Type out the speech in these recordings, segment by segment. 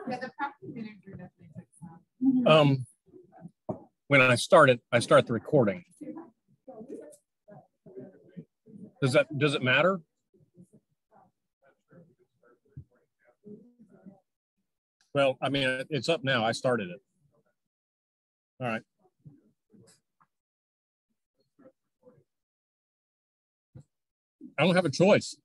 Yeah, the property manager definitely takes some. When I start the recording. Does it matter? Well, I mean, it's up now. I started it. All right. I don't have a choice.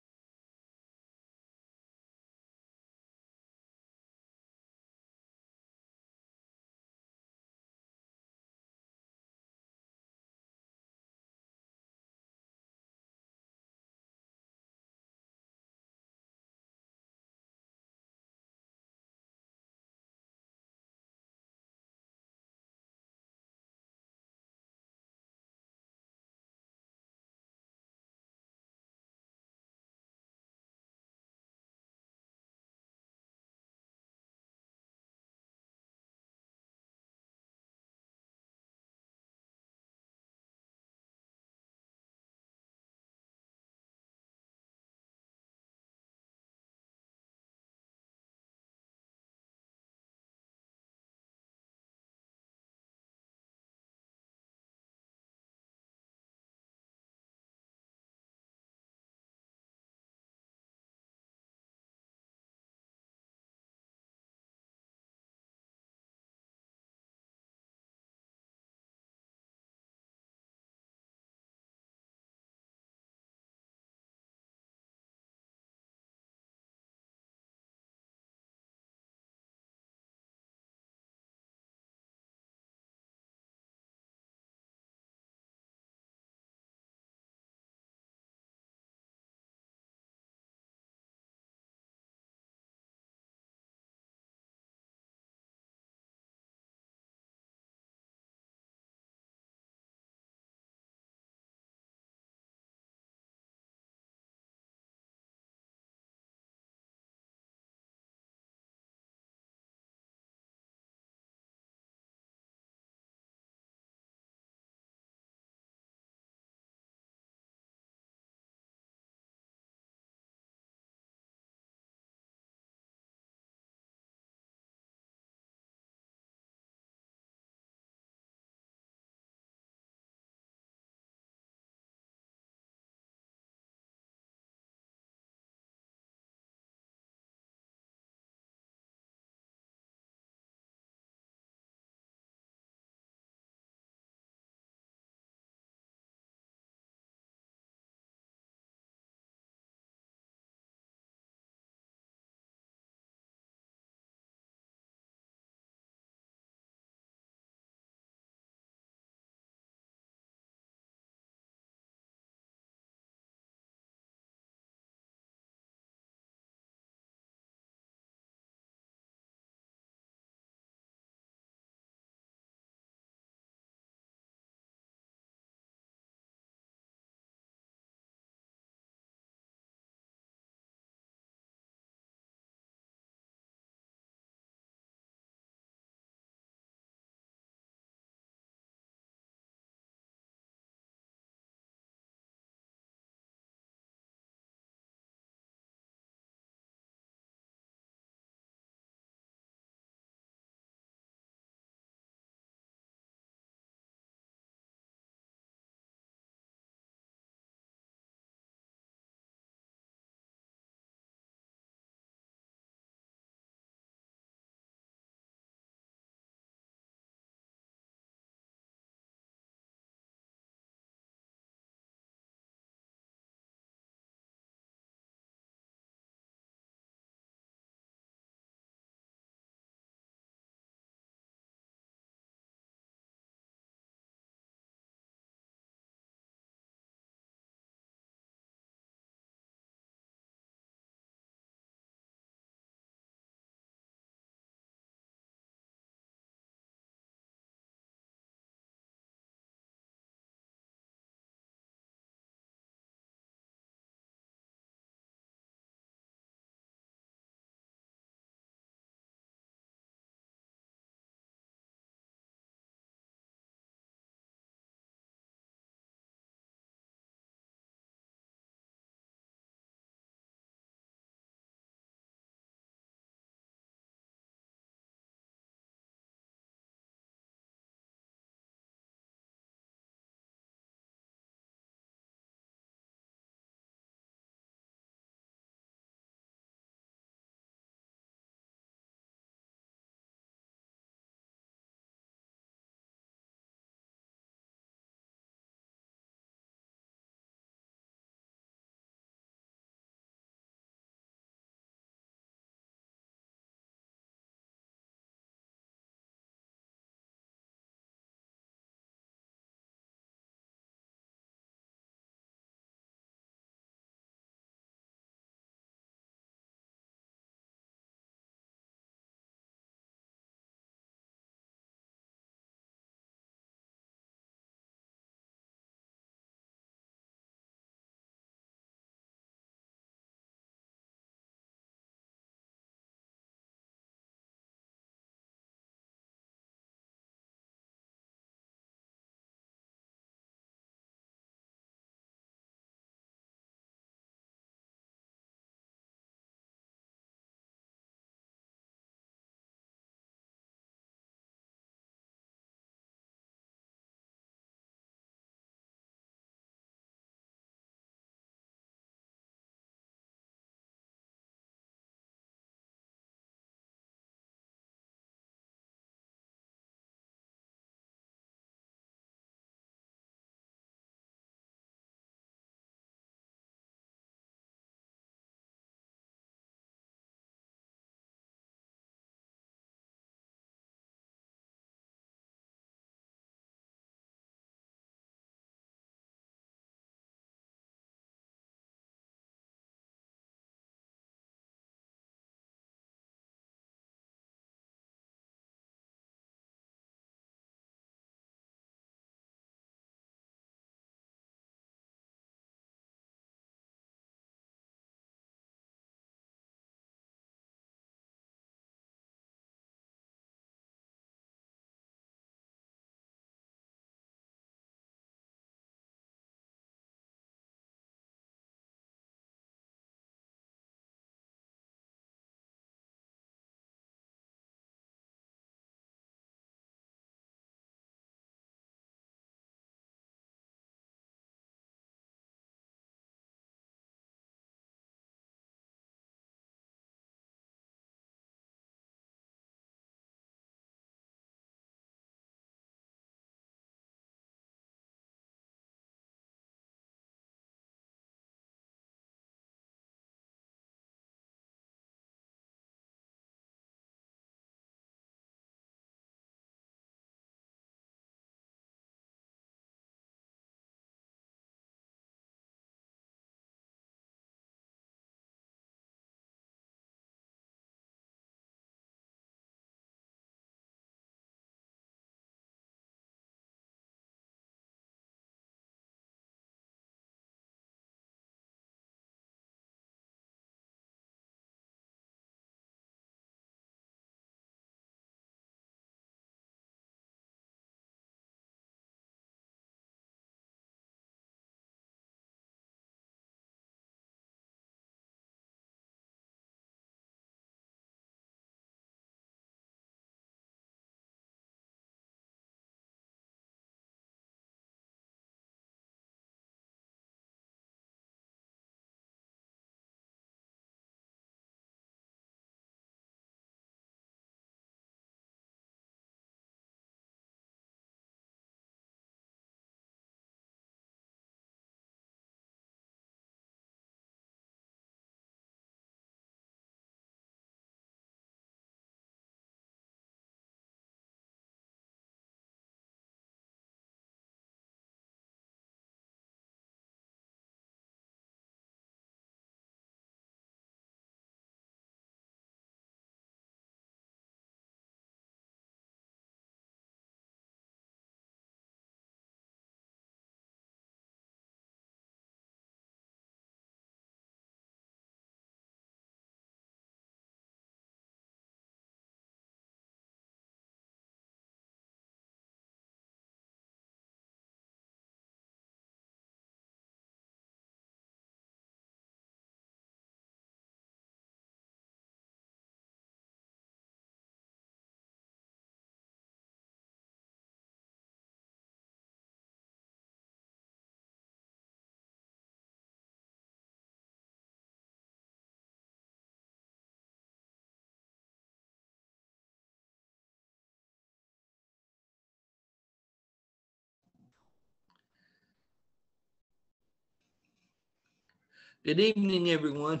Good evening, everyone.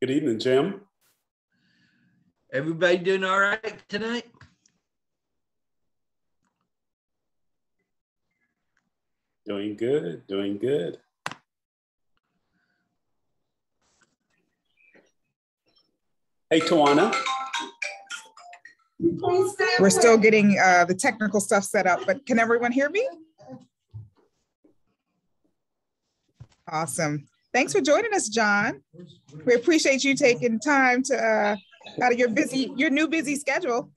Good evening, Jim. Everybody doing all right tonight? Doing good, doing good. Hey, Tawana. We're still getting the technical stuff set up, but can everyone hear me? Awesome. Thanks for joining us, John. We appreciate you taking time to out of your new busy schedule.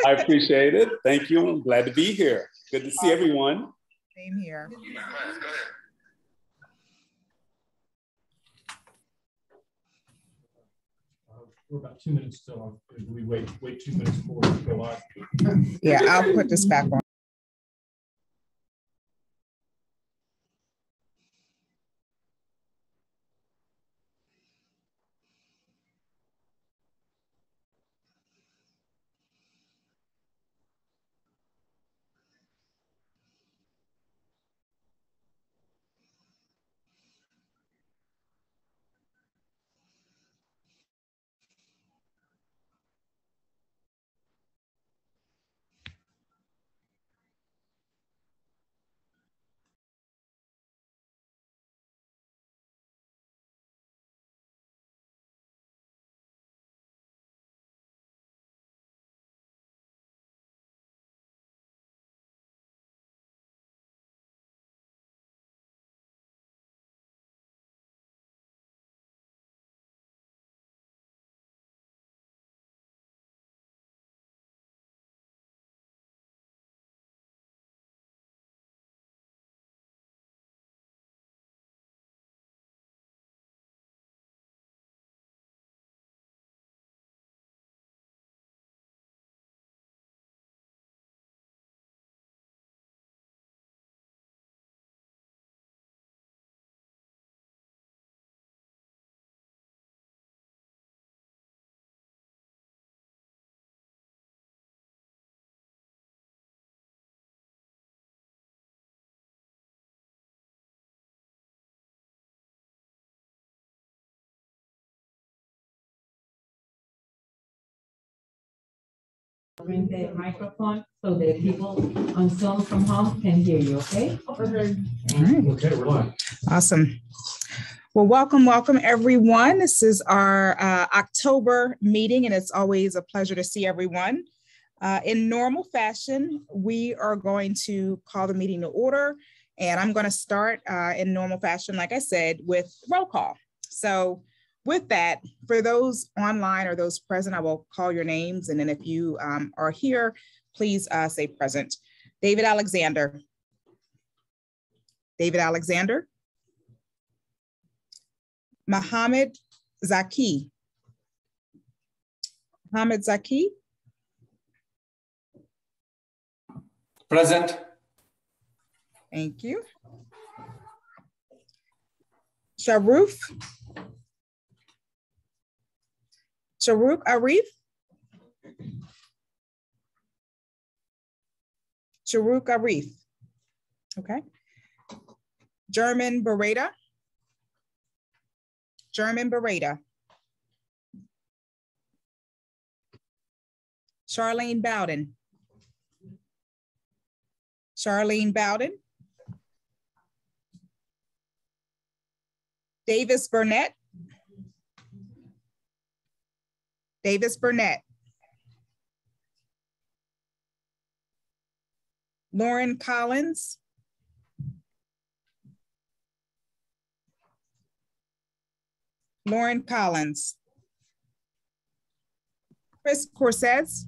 I appreciate it. Thank you. I'm glad to be here. Good to see everyone. Same here. We're about 2 minutes still. We wait 2 minutes before we go live. Yeah, I'll put this back on. Bring the microphone so the people on Zoom from home can hear you, okay? Okay. Okay, we're live. Awesome. Well, welcome everyone. This is our October meeting, and it's always a pleasure to see everyone. In normal fashion, we are going to call the meeting to order, and I'm going to start in normal fashion, like I said, with roll call. So with that, for those online or those present, I will call your names, and then if you are here, please say present. David Alexander. David Alexander. Mohammed Zaki. Mohammed Zaki. Present. Thank you. Sharuf. Sharuk Arif. Sharuk Arif. Okay. German Beretta. German Beretta. Charlene Bowden. Charlene Bowden. Davis Burnett. Davis Burnett. Lauren Collins. Lauren Collins. Chris Corsez.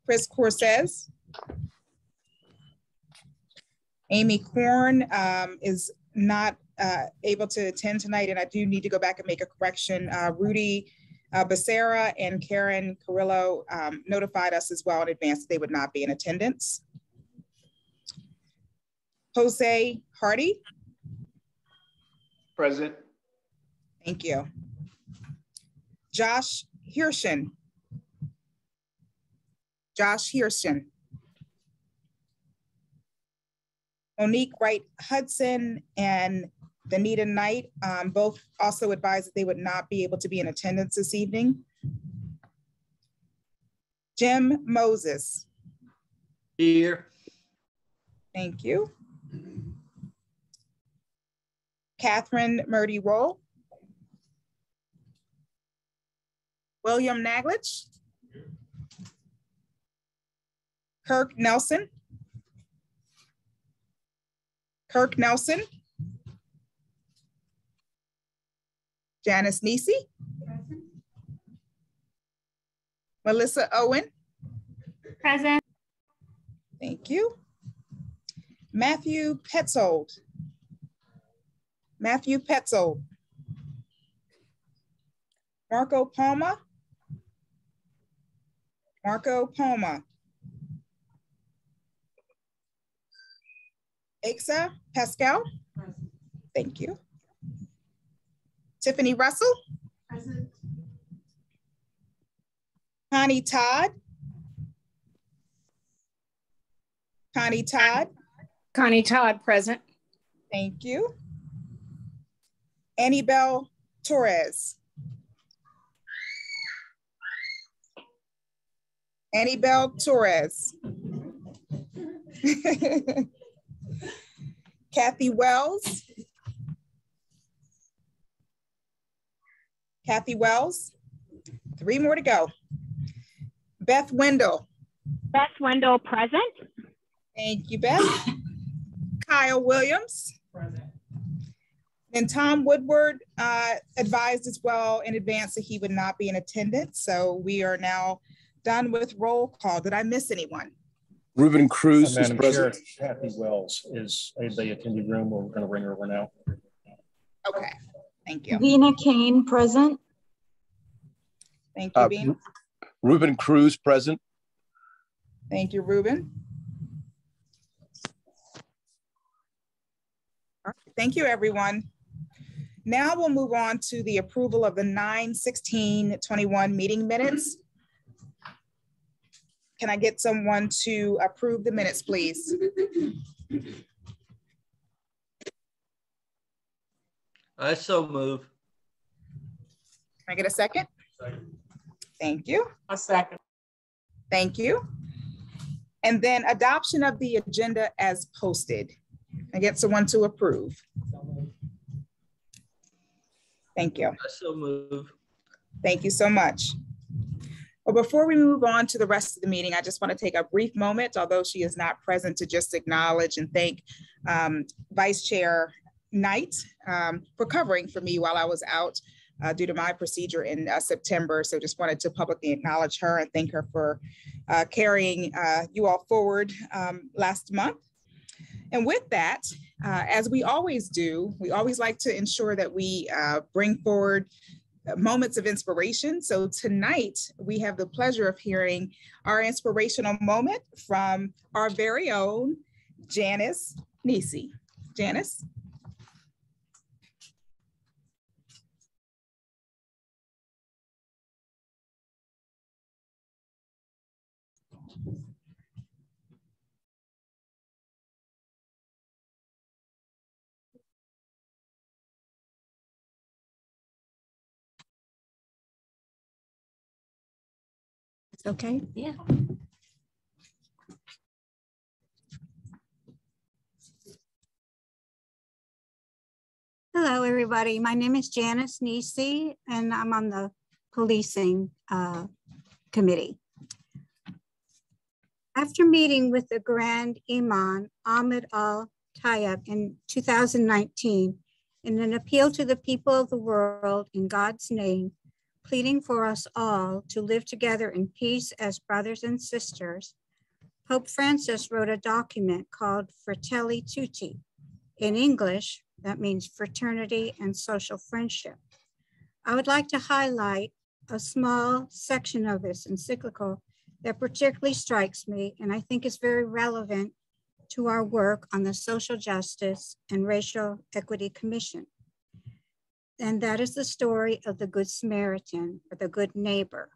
Chris Corsez. Amy Korn is not able to attend tonight, and I do need to go back and make a correction. Rudy Becerra and Karen Carrillo notified us as well in advance that they would not be in attendance. Jose Hardy. Present. Thank you. Josh Hirshen. Josh Hirshen. Monique Wright Hudson and Danita Knight both also advised that they would not be able to be in attendance this evening. Jim Moses. Here. Thank you. Catherine Murdy Roll. William Naglich. Kirk Nelson. Kirk Nelson. Janice Nisi. Melissa Owen. Present. Thank you. Matthew Petzold. Matthew Petzold. Marco Palma. Marco Palma. Aixa Pascal. Thank you. Tiffany Russell. Present. Connie Todd. Connie Todd. Connie Todd, present. Thank you. Annie Bell Torres. Annie Bell Torres. Kathy Wells. Kathy Wells. 3 more to go. Beth Wendell. Beth Wendell, present. Thank you, Beth. Kyle Williams. Present. And Tom Woodward advised as well in advance that he would not be in attendance. So we are now done with roll call. Did I miss anyone? Ruben Cruz is Madam present. Chair, Kathy Wells is the attendee room. We're going to ring her over now. Okay, thank you. Vina Kane, present. Thank you, Bean. Ruben Cruz present. Thank you, Ruben. All right, thank you, everyone. Now we'll move on to the approval of the 9/16/21 meeting minutes. Can I get someone to approve the minutes, please? I so move. Can I get a second? Second. Thank you. A second. Thank you. And then adoption of the agenda as posted. Can I get someone to approve? Thank you. I so move. Thank you so much. Well, before we move on to the rest of the meeting, I just want to take a brief moment, although she is not present, to just acknowledge and thank Vice Chair Knight for covering for me while I was out due to my procedure in September. So just wanted to publicly acknowledge her and thank her for carrying you all forward last month. And with that, as we always do, we always like to ensure that we bring forward moments of inspiration. So tonight we have the pleasure of hearing our inspirational moment from our very own Janice Nisi. Janice. It's okay. Yeah. Hello, everybody. My name is Janice Nisi, and I'm on the policing committee. After meeting with the Grand Imam Ahmed Al-Tayyab in 2019, in an appeal to the people of the world in God's name, pleading for us all to live together in peace as brothers and sisters, Pope Francis wrote a document called Fratelli Tutti. In English, that means fraternity and social friendship. I would like to highlight a small section of this encyclical that particularly strikes me and I think is very relevant to our work on the Social Justice and Racial Equity Commission. And that is the story of the Good Samaritan, or the good neighbor.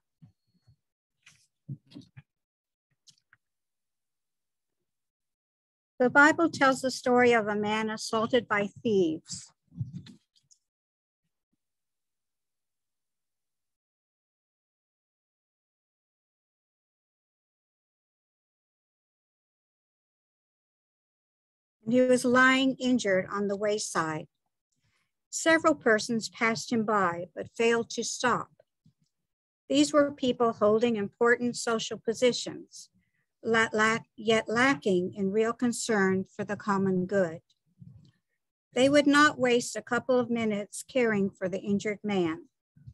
The Bible tells the story of a man assaulted by thieves. And he was lying injured on the wayside. Several persons passed him by, but failed to stop. These were people holding important social positions, yet lacking in real concern for the common good. They would not waste a couple of minutes caring for the injured man,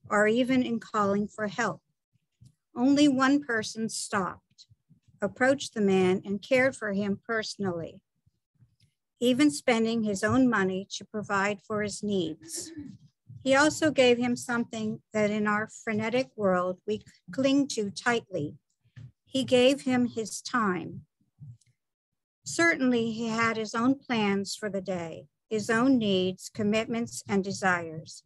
or even in calling for help. Only one person stopped, approached the man, and cared for him personally, even spending his own money to provide for his needs. He also gave him something that in our frenetic world we cling to tightly. He gave him his time. Certainly, he had his own plans for the day, his own needs, commitments, and desires.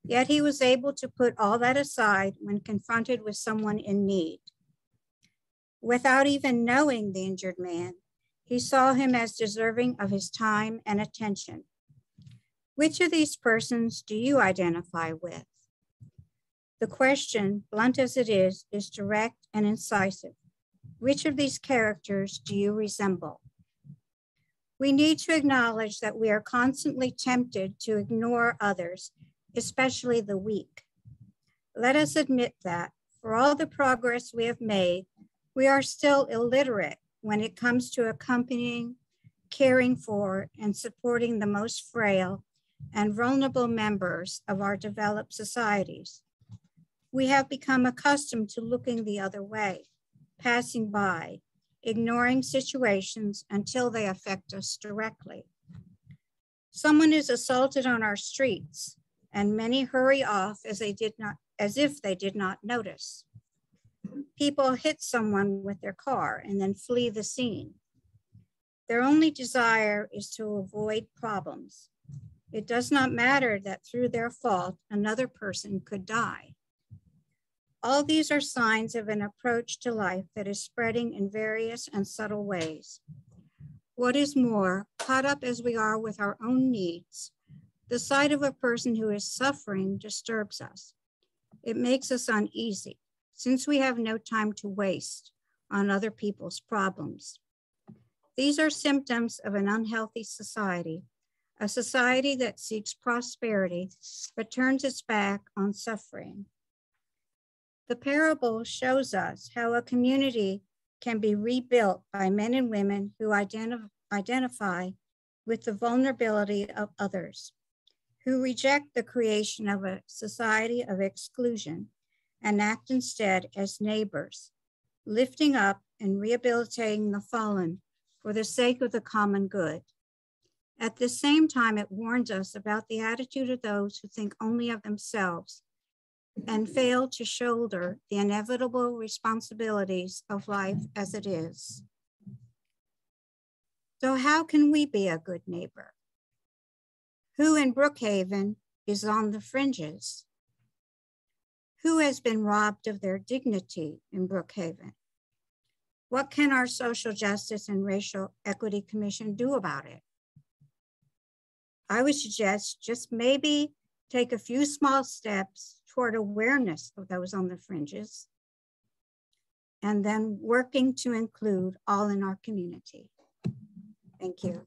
Yet he was able to put all that aside when confronted with someone in need. Without even knowing the injured man, he saw him as deserving of his time and attention. Which of these persons do you identify with? The question, blunt as it is direct and incisive. Which of these characters do you resemble? We need to acknowledge that we are constantly tempted to ignore others, especially the weak. Let us admit that, for all the progress we have made, we are still illiterate when it comes to accompanying, caring for, and supporting the most frail and vulnerable members of our developed societies. We have become accustomed to looking the other way, passing by, ignoring situations until they affect us directly. Someone is assaulted on our streets, and many hurry off as if they did not notice. People hit someone with their car and then flee the scene. Their only desire is to avoid problems. It does not matter that through their fault, another person could die. All these are signs of an approach to life that is spreading in various and subtle ways. What is more, caught up as we are with our own needs, the sight of a person who is suffering disturbs us. It makes us uneasy, since we have no time to waste on other people's problems. These are symptoms of an unhealthy society, a society that seeks prosperity but turns its back on suffering. The parable shows us how a community can be rebuilt by men and women who identify with the vulnerability of others, who reject the creation of a society of exclusion and act instead as neighbors, lifting up and rehabilitating the fallen for the sake of the common good. At the same time, it warns us about the attitude of those who think only of themselves and fail to shoulder the inevitable responsibilities of life as it is. So how can we be a good neighbor? Who in Brookhaven is on the fringes? Who has been robbed of their dignity in Brookhaven? What can our Social Justice and Racial Equity Commission do about it? I would suggest just maybe take a few small steps toward awareness of those on the fringes, and then working to include all in our community. Thank you.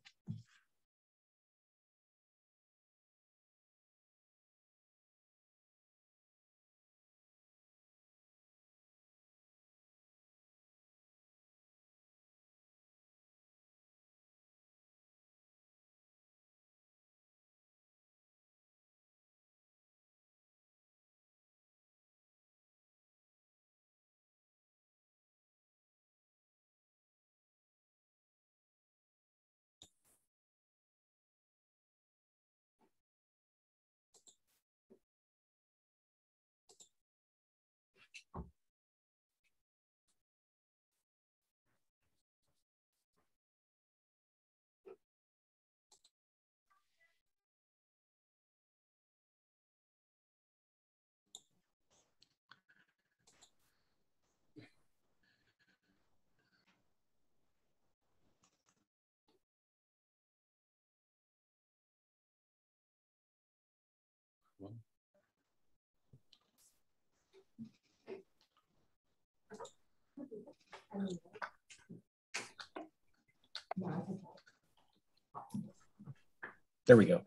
There we go.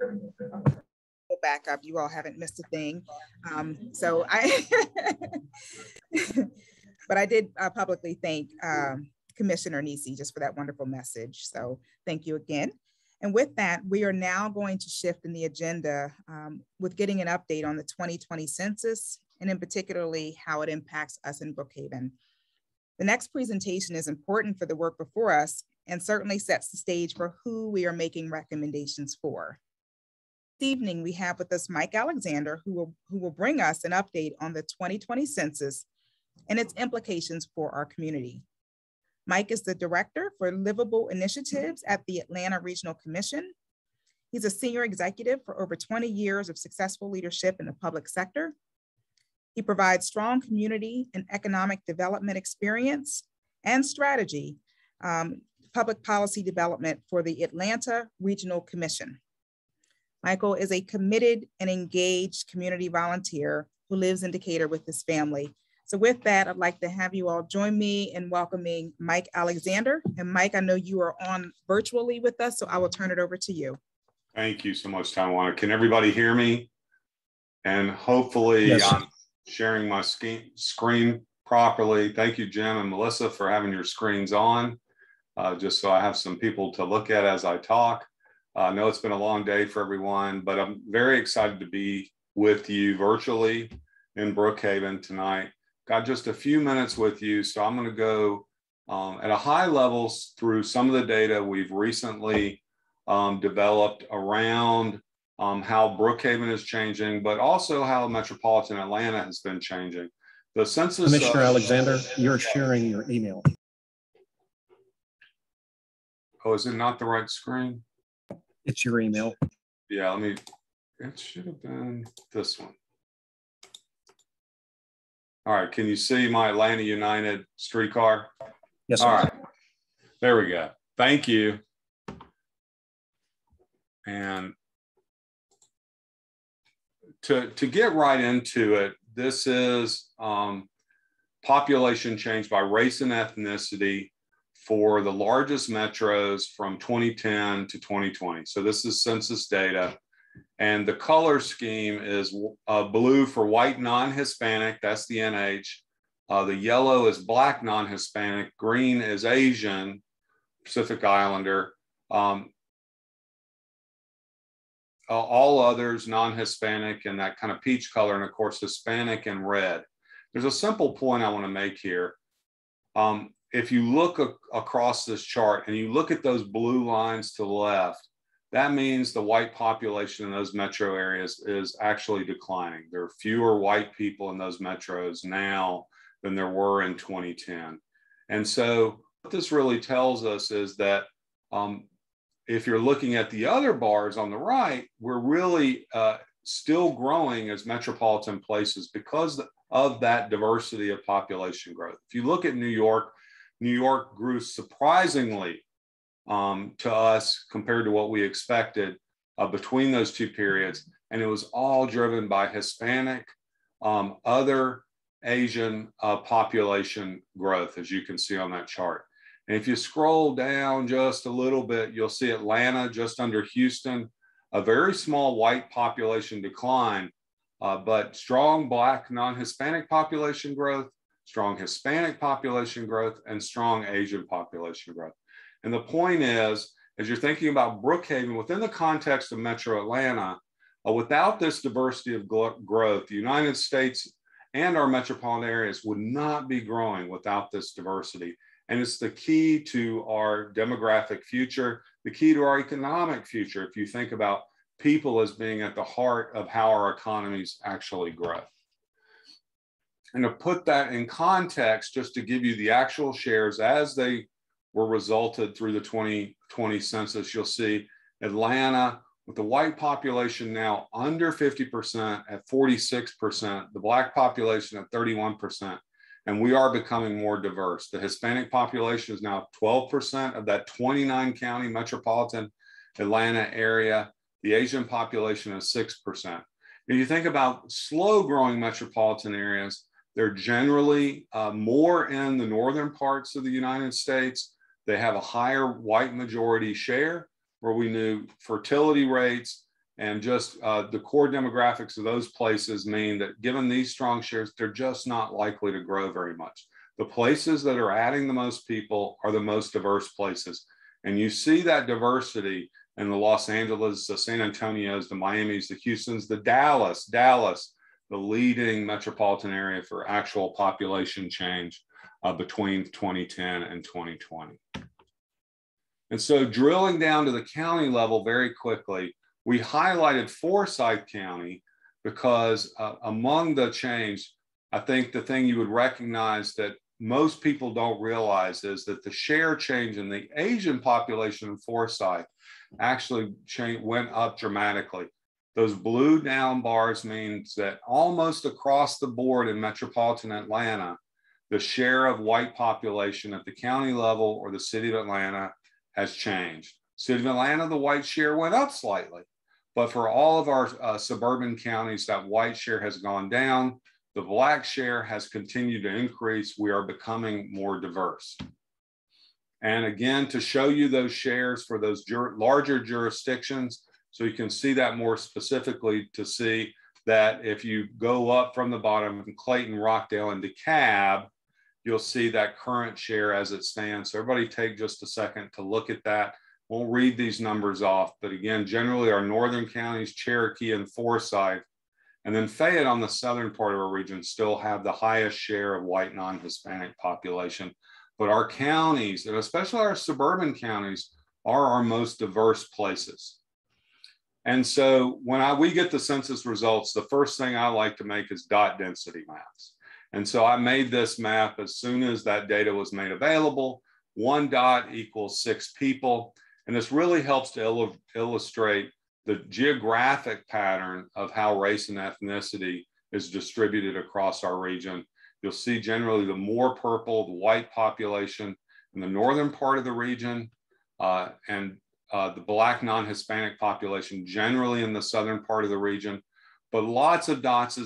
We'll back up. You all haven't missed a thing. But I did publicly thank Commissioner Nisi just for that wonderful message. So thank you again. And with that, we are now going to shift in the agenda with getting an update on the 2020 census, and in particularly how it impacts us in Brookhaven. The next presentation is important for the work before us and certainly sets the stage for who we are making recommendations for. This evening, we have with us Mike Alexander, who will bring us an update on the 2020 census and its implications for our community. Mike is the Director for Livable Initiatives at the Atlanta Regional Commission. He's a senior executive for over 20 years of successful leadership in the public sector. He provides strong community and economic development experience and strategy, public policy development for the Atlanta Regional Commission. Michael is a committed and engaged community volunteer who lives in Decatur with his family. So with that, I'd like to have you all join me in welcoming Mike Alexander. And Mike, I know you are on virtually with us, so I will turn it over to you. Thank you so much, Tawana. Can everybody hear me? And hopefully Yes. I'm sharing my screen properly. Thank you, Jim and Melissa, for having your screens on, just so I have some people to look at as I talk. I know it's been a long day for everyone, but I'm very excited to be with you virtually in Brookhaven tonight. Got just a few minutes with you, so I'm going to go at a high level through some of the data we've recently developed around how Brookhaven is changing, but also how metropolitan Atlanta has been changing. The census— Commissioner Alexander, you're sharing your email. Oh, is it not the right screen? It's your email. Yeah, it should have been this one. All right, can you see my Atlanta United streetcar? Yes, sir. All right, there we go. Thank you. And to get right into it, this is population change by race and ethnicity for the largest metros from 2010 to 2020. So this is census data. And the color scheme is blue for white non-Hispanic, that's the NH. The yellow is black non-Hispanic, green is Asian, Pacific Islander. All others non-Hispanic, and that kind of peach color, and of course Hispanic and red. There's a simple point I want to make here. If you look across this chart and you look at those blue lines to the left, that means the white population in those metro areas is actually declining. There are fewer white people in those metros now than there were in 2010. And so what this really tells us is that if you're looking at the other bars on the right, we're really still growing as metropolitan places because of that diversity of population growth. If you look at New York, New York grew surprisingly to us compared to what we expected between those two periods. And it was all driven by Hispanic, other Asian population growth, as you can see on that chart. And if you scroll down just a little bit, you'll see Atlanta just under Houston, a very small white population decline, but strong black non-Hispanic population growth, strong Hispanic population growth, and strong Asian population growth. And the point is, as you're thinking about Brookhaven within the context of Metro Atlanta, without this diversity of growth, the United States and our metropolitan areas would not be growing without this diversity. And it's the key to our demographic future, the key to our economic future, if you think about people as being at the heart of how our economies actually grow. And to put that in context, just to give you the actual shares as they were resulted through the 2020 census, you'll see Atlanta with the white population now under 50% at 46%, the black population at 31%, and we are becoming more diverse. The Hispanic population is now 12% of that 29 county metropolitan Atlanta area. The Asian population is 6%. If you think about slow growing metropolitan areas, they're generally more in the northern parts of the United States. They have a higher white majority share. where we knew fertility rates and just the core demographics of those places mean that given these strong shares, they're just not likely to grow very much. The places that are adding the most people are the most diverse places. And you see that diversity in the Los Angeles, the San Antonios, the Miamis, the Houstons, the Dallas, the leading metropolitan area for actual population change between 2010 and 2020. And so drilling down to the county level very quickly, we highlighted Forsyth County because among the change, I think the thing you would recognize that most people don't realize is that the share change in the Asian population in Forsyth actually went up dramatically. Those blue down bars means that almost across the board in metropolitan Atlanta, the share of white population at the county level or the city of Atlanta has changed. City of Atlanta, the white share went up slightly, but for all of our suburban counties, that white share has gone down. The Black share has continued to increase. We are becoming more diverse. And again, to show you those shares for those larger jurisdictions, so you can see that more specifically to see that if you go up from the bottom, Clayton, Rockdale, and DeKalb, you'll see that current share as it stands. So everybody take just a second to look at that. Won't read these numbers off, but again, generally our northern counties, Cherokee and Forsyth, and then Fayette on the southern part of our region still have the highest share of white non-Hispanic population. But our counties, and especially our suburban counties, are our most diverse places. And so when we get the census results, the first thing I like to make is dot density maps. And so I made this map as soon as that data was made available. 1 dot equals 6 people. And this really helps to illustrate the geographic pattern of how race and ethnicity is distributed across our region. You'll see generally the more purple, the white population in the northern part of the region, and the Black non-Hispanic population generally in the southern part of the region, but lots of dots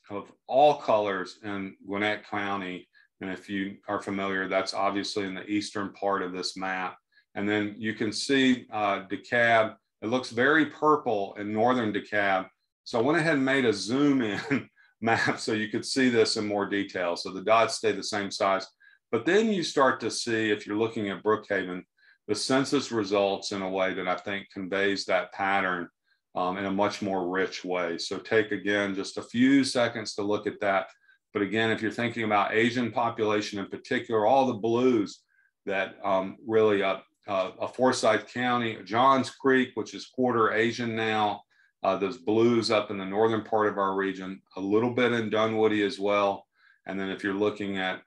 of all colors in Gwinnett County. And if you are familiar, that's obviously in the eastern part of this map. And then you can see DeKalb. It looks very purple in northern DeKalb. So I went ahead and made a zoom in map so you could see this in more detail. So the dots stay the same size. But then you start to see, if you're looking at Brookhaven, the census results in a way that I think conveys that pattern in a much more rich way. So take, again, just a few seconds to look at that. But again, if you're thinking about Asian population in particular, all the blues that really a Forsyth County, Johns Creek, which is quarter Asian now, those blues up in the northern part of our region, a little bit in Dunwoody as well. And then if you're looking at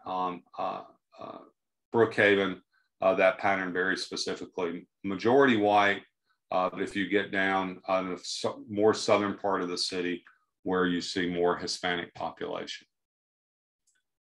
Brookhaven, that pattern very specifically, majority white, but if you get down the more southern part of the city where you see more Hispanic population.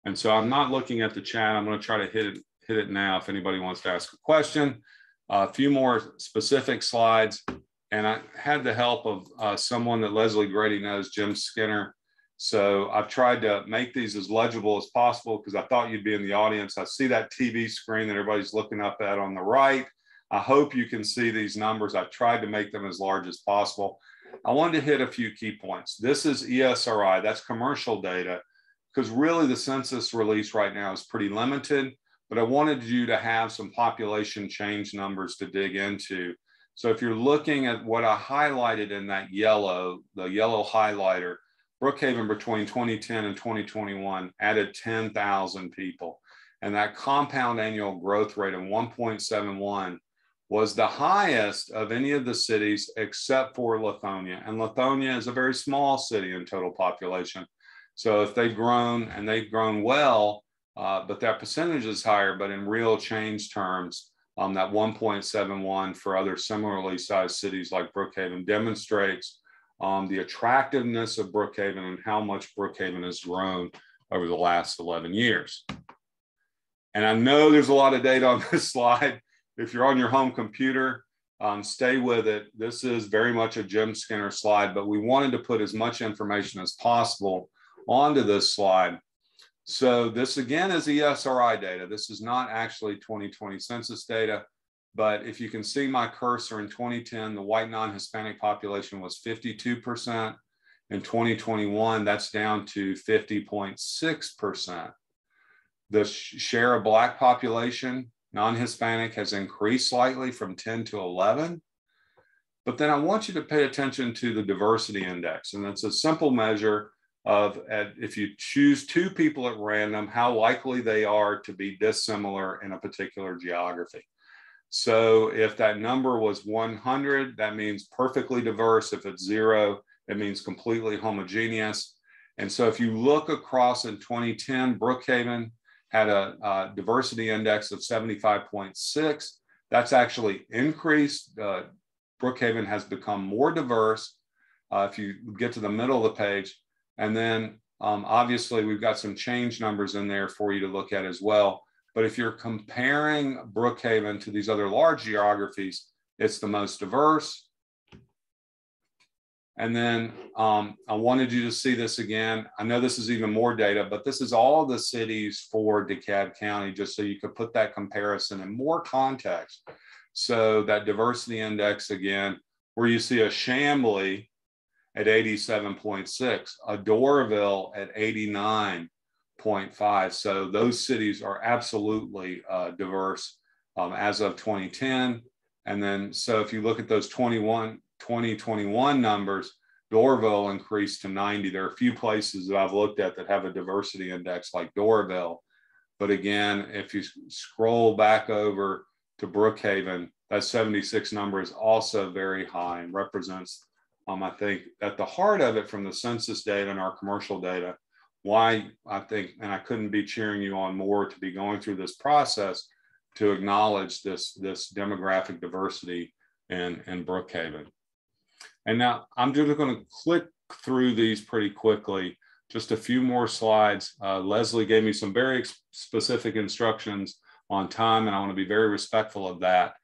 And so I'm not looking at the chat. I'm going to try to hit it now if anybody wants to ask a question. A few more specific slides. And I had the help of someone that Leslie Grady knows, Jim Skinner. So I've tried to make these as legible as possible because I thought you'd be in the audience. I see that TV screen that everybody's looking up at on the right. I hope you can see these numbers. I've tried to make them as large as possible. I wanted to hit a few key points. This is ESRI, that's commercial data, because really the census release right now is pretty limited, but I wanted you to have some population change numbers to dig into. So if you're looking at what I highlighted in that yellow, the yellow highlighter, Brookhaven between 2010 and 2021 added 10,000 people. And that compound annual growth rate of 1.71 was the highest of any of the cities except for Lithonia. And Lithonia is a very small city in total population. So if they've grown, and they've grown well, but that percentage is higher, but in real change terms, that 1.71 for other similarly sized cities like Brookhaven demonstrates the attractiveness of Brookhaven and how much Brookhaven has grown over the last 11 years. And I know there's a lot of data on this slide. If you're on your home computer, stay with it. This is very much a Jim Skinner slide, but we wanted to put as much information as possible onto this slide. So this again is ESRI data. This is not actually 2020 census data, But if you can see my cursor, in 2010, the white non-Hispanic population was 52%. In 2021, that's down to 50.6%. The share of Black population, non-Hispanic, has increased slightly from 10 to 11. But then I want you to pay attention to the diversity index. And it's a simple measure of, if you choose two people at random, how likely they are to be dissimilar in a particular geography. So if that number was 100, that means perfectly diverse. If it's 0, it means completely homogeneous. And so if you look across in 2010, Brookhaven had a diversity index of 75.6. That's actually increased. Brookhaven has become more diverse if you get to the middle of the page. And then obviously we've got some change numbers in there for you to look at as well. But if you're comparing Brookhaven to these other large geographies, it's the most diverse. And then I wanted you to see this again. I know this is even more data, but this is all the cities for DeKalb County, just so you could put that comparison in more context. So that diversity index again, where you see a Chamblee at 87.6, a Doraville at 89.5. So those cities are absolutely diverse as of 2010. And then, so if you look at those 2021 numbers, Doraville increased to 90. There are a few places that I've looked at that have a diversity index like Doraville. But again, if you scroll back over to Brookhaven, that 76 number is also very high and represents, I think, at the heart of it from the census data and our commercial data, why I think, and I couldn't be cheering you on more to be going through this process to acknowledge this demographic diversity in Brookhaven. And now I'm just going to click through these pretty quickly, just a few more slides. Leslie gave me some very specific instructions on time, and I want to be very respectful of that.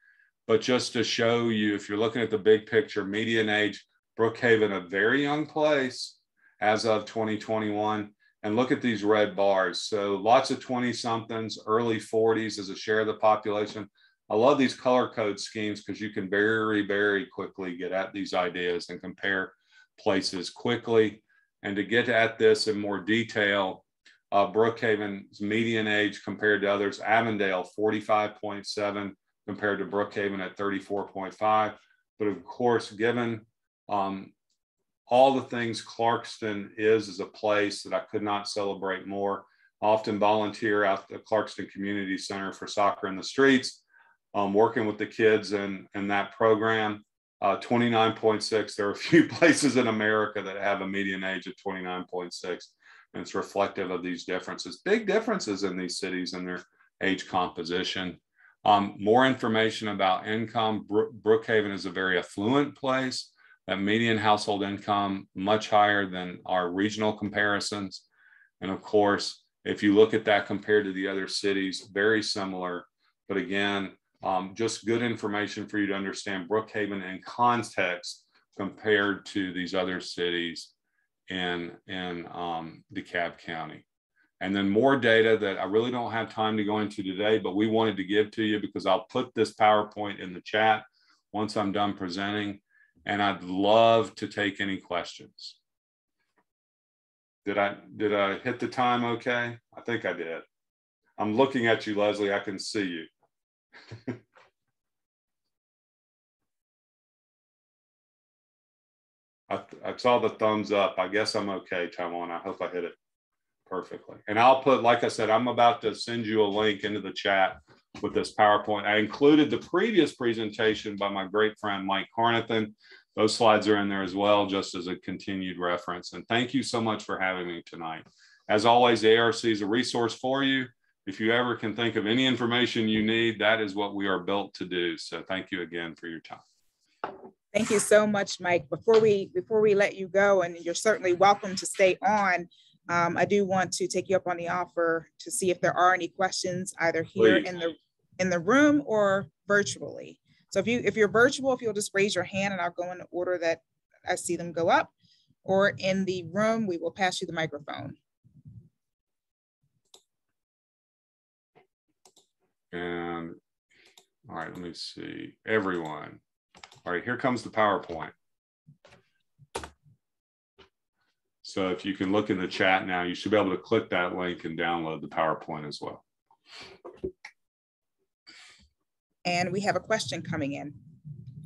But just to show you, if you're looking at the big picture, median age, Brookhaven, a very young place as of 2021. And look at these red bars. So lots of 20-somethings, early 40s as a share of the population. I love these color code schemes because you can very, very quickly get at these ideas and compare places quickly. And to get at this in more detail, Brookhaven's median age compared to others, Avondale 45.7 compared to Brookhaven at 34.5. But of course, given all the things Clarkston is as a place that I could not celebrate more. I often volunteer out at the Clarkston Community Center for Soccer in the Streets, working with the kids in that program. 29.6, there are a few places in America that have a median age of 29.6, and it's reflective of these differences. Big differences in these cities and their age composition. More information about income. Brookhaven is a very affluent place. That median household income much higher than our regional comparisons. And of course, if you look at that compared to the other cities, very similar. But again, just good information for you to understand Brookhaven in context compared to these other cities in DeKalb County. And then more data that I really don't have time to go into today, but we wanted to give to you because I'll put this PowerPoint in the chat once I'm done presenting. And I'd love to take any questions. Did I hit the time okay? I think I did. I'm looking at you, Leslie. I can see you. I saw the thumbs up. I guess I'm okay, Taiwan. I hope I hit it perfectly. And I'll put, like I said, I'm about to send you a link into the chat with this PowerPoint. I included the previous presentation by my great friend, Mike Carnathan. Those slides are in there as well, just as a continued reference. And thank you so much for having me tonight. As always, the ARC is a resource for you. If you ever can think of any information you need, that is what we are built to do. So thank you again for your time. Thank you so much, Mike. Before we let you go, and you're certainly welcome to stay on, I do want to take you up on the offer to see if there are any questions either here in the room or virtually. So if you're virtual, if you'll just raise your hand and I'll go in the order that I see them go up, or in the room, we will pass you the microphone. And All right, let me see. Everyone. All right, here comes the PowerPoint. So if you can look in the chat now, you should be able to click that link and download the PowerPoint as well. And we have a question coming in.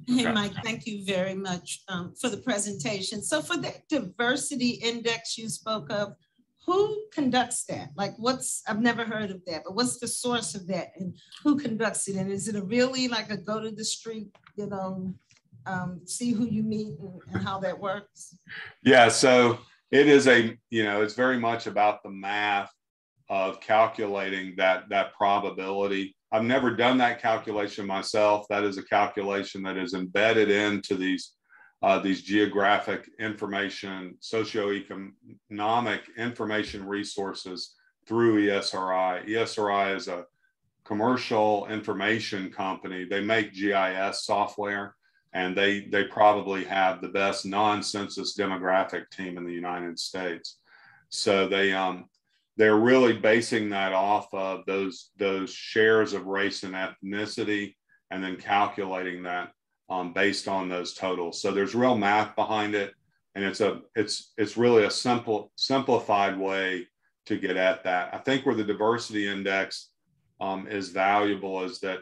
Hey, Okay. Mike, thank you very much for the presentation. So for the diversity index you spoke of, who conducts that? Like I've never heard of that, but what's the source of that and who conducts it? And is it really like a go to the street, see who you meet and how that works? Yeah, so it is it's very much about the math of calculating that probability. I've never done that calculation myself. That is a calculation that is embedded into these geographic information, socioeconomic information resources through ESRI. ESRI is a commercial information company. They make GIS software, and they probably have the best non-census demographic team in the United States. So they're really basing that off of those shares of race and ethnicity, and then calculating that based on those totals. So there's real math behind it, and it's really a simplified way to get at that. I think where the diversity index is valuable is that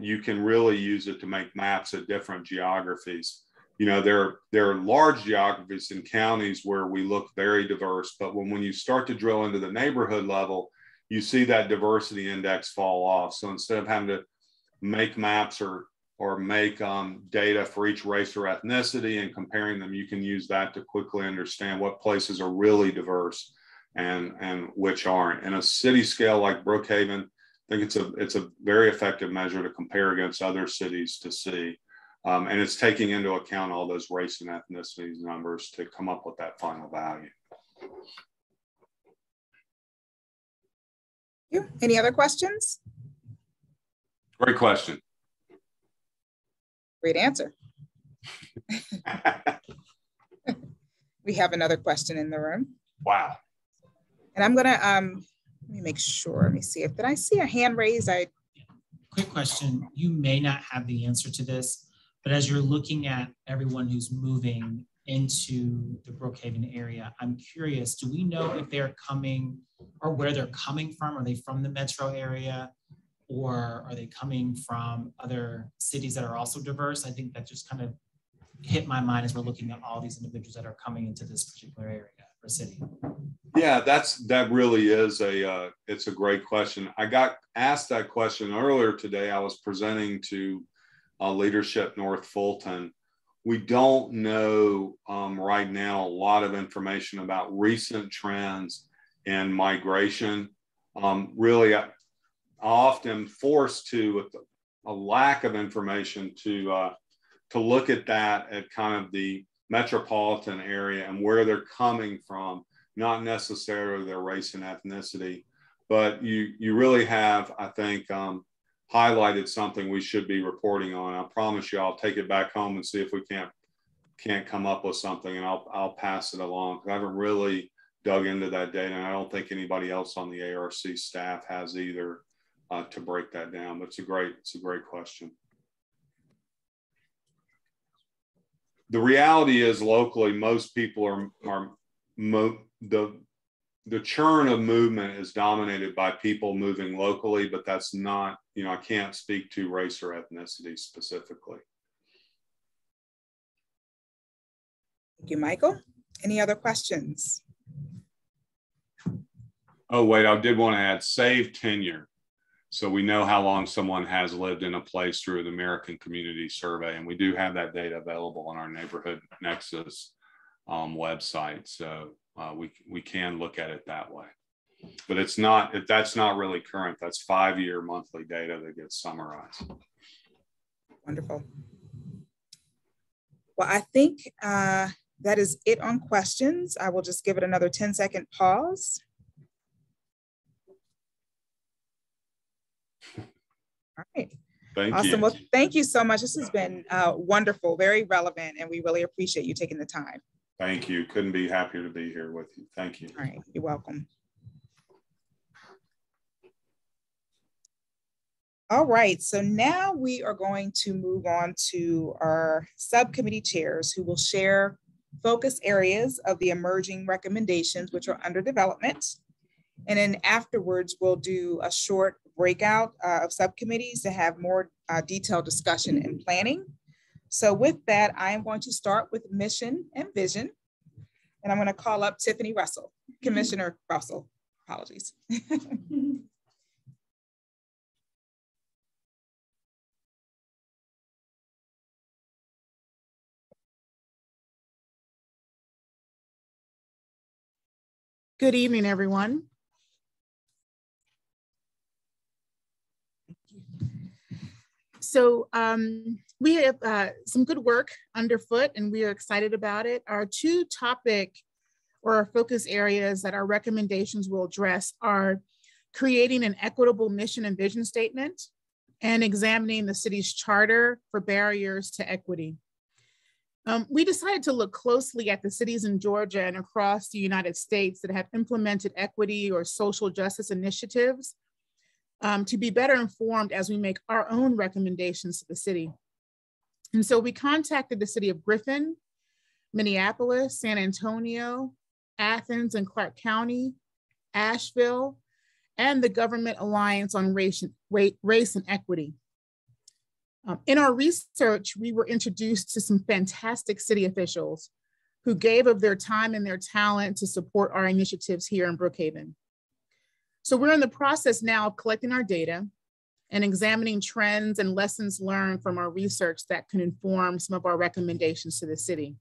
you can really use it to make maps of different geographies. There are large geographies in counties where we look very diverse, but when you start to drill into the neighborhood level, you see that diversity index fall off. So instead of having to make maps or make data for each race or ethnicity and comparing them, you can use that to quickly understand what places are really diverse and which aren't. In a city scale like Brookhaven, I think it's a very effective measure to compare against other cities to see. And it's taking into account all those race and ethnicity numbers to come up with that final value. Any other questions? Great question. Great answer. We have another question in the room. Wow. And I'm gonna, let me make sure, let me see did I see a hand raised? Quick question. You may not have the answer to this, but as you're looking at everyone who's moving into the Brookhaven area, I'm curious, do we know if they're coming or where they're coming from? Are they from the metro area, or are they coming from other cities that are also diverse? I think that just kind of hit my mind as we're looking at all these individuals that are coming into this particular area or city. Yeah, that really is it's a great question. I got asked that question earlier today. I was presenting to Leadership North Fulton. We don't know right now a lot of information about recent trends in migration. Really, I'm often forced to, with a lack of information, to look at that at kind of the metropolitan area and where they're coming from, not necessarily their race and ethnicity. But you really have, I think, highlighted something we should be reporting on. I promise you, I'll take it back home and see if we can't come up with something, and I'll pass it along. I haven't really dug into that data, and I don't think anybody else on the ARC staff has either to break that down. But it's a great question. The reality is, locally, most people the churn of movement is dominated by people moving locally, but that's not, I can't speak to race or ethnicity specifically. Thank you, Michael. Any other questions? Oh, wait, I did want to add save tenure. So we know how long someone has lived in a place through the American Community Survey. And we do have that data available on our Neighborhood Nexus website. So we can look at it that way. But that's not really current. That's 5-year monthly data that gets summarized. Wonderful. Well, I think that is it on questions. I will just give it another 10-second pause. All right. Thank you. Well, thank you so much. This has been wonderful, very relevant, and we really appreciate you taking the time. Thank you. Couldn't be happier to be here with you. Thank you. All right. You're welcome. All right, so now we are going to move on to our subcommittee chairs who will share focus areas of the emerging recommendations which are under development. And then afterwards, we'll do a short breakout of subcommittees to have more detailed discussion and planning. So with that, I am going to start with mission and vision. And I'm going to call up Tiffany Russell, Commissioner Russell, apologies. Good evening, everyone. So we have some good work underfoot and we are excited about it. Our two topic or our focus areas that our recommendations will address are creating an equitable mission and vision statement and examining the city's charter for barriers to equity. We decided to look closely at the cities in Georgia and across the United States that have implemented equity or social justice initiatives to be better informed as we make our own recommendations to the city. And so we contacted the city of Griffin, Minneapolis, San Antonio, Athens and Clark County, Asheville, and the Government Alliance on Race and Equity. In our research, we were introduced to some fantastic city officials who gave of their time and their talent to support our initiatives here in Brookhaven. So we're in the process now of collecting our data and examining trends and lessons learned from our research that can inform some of our recommendations to the city.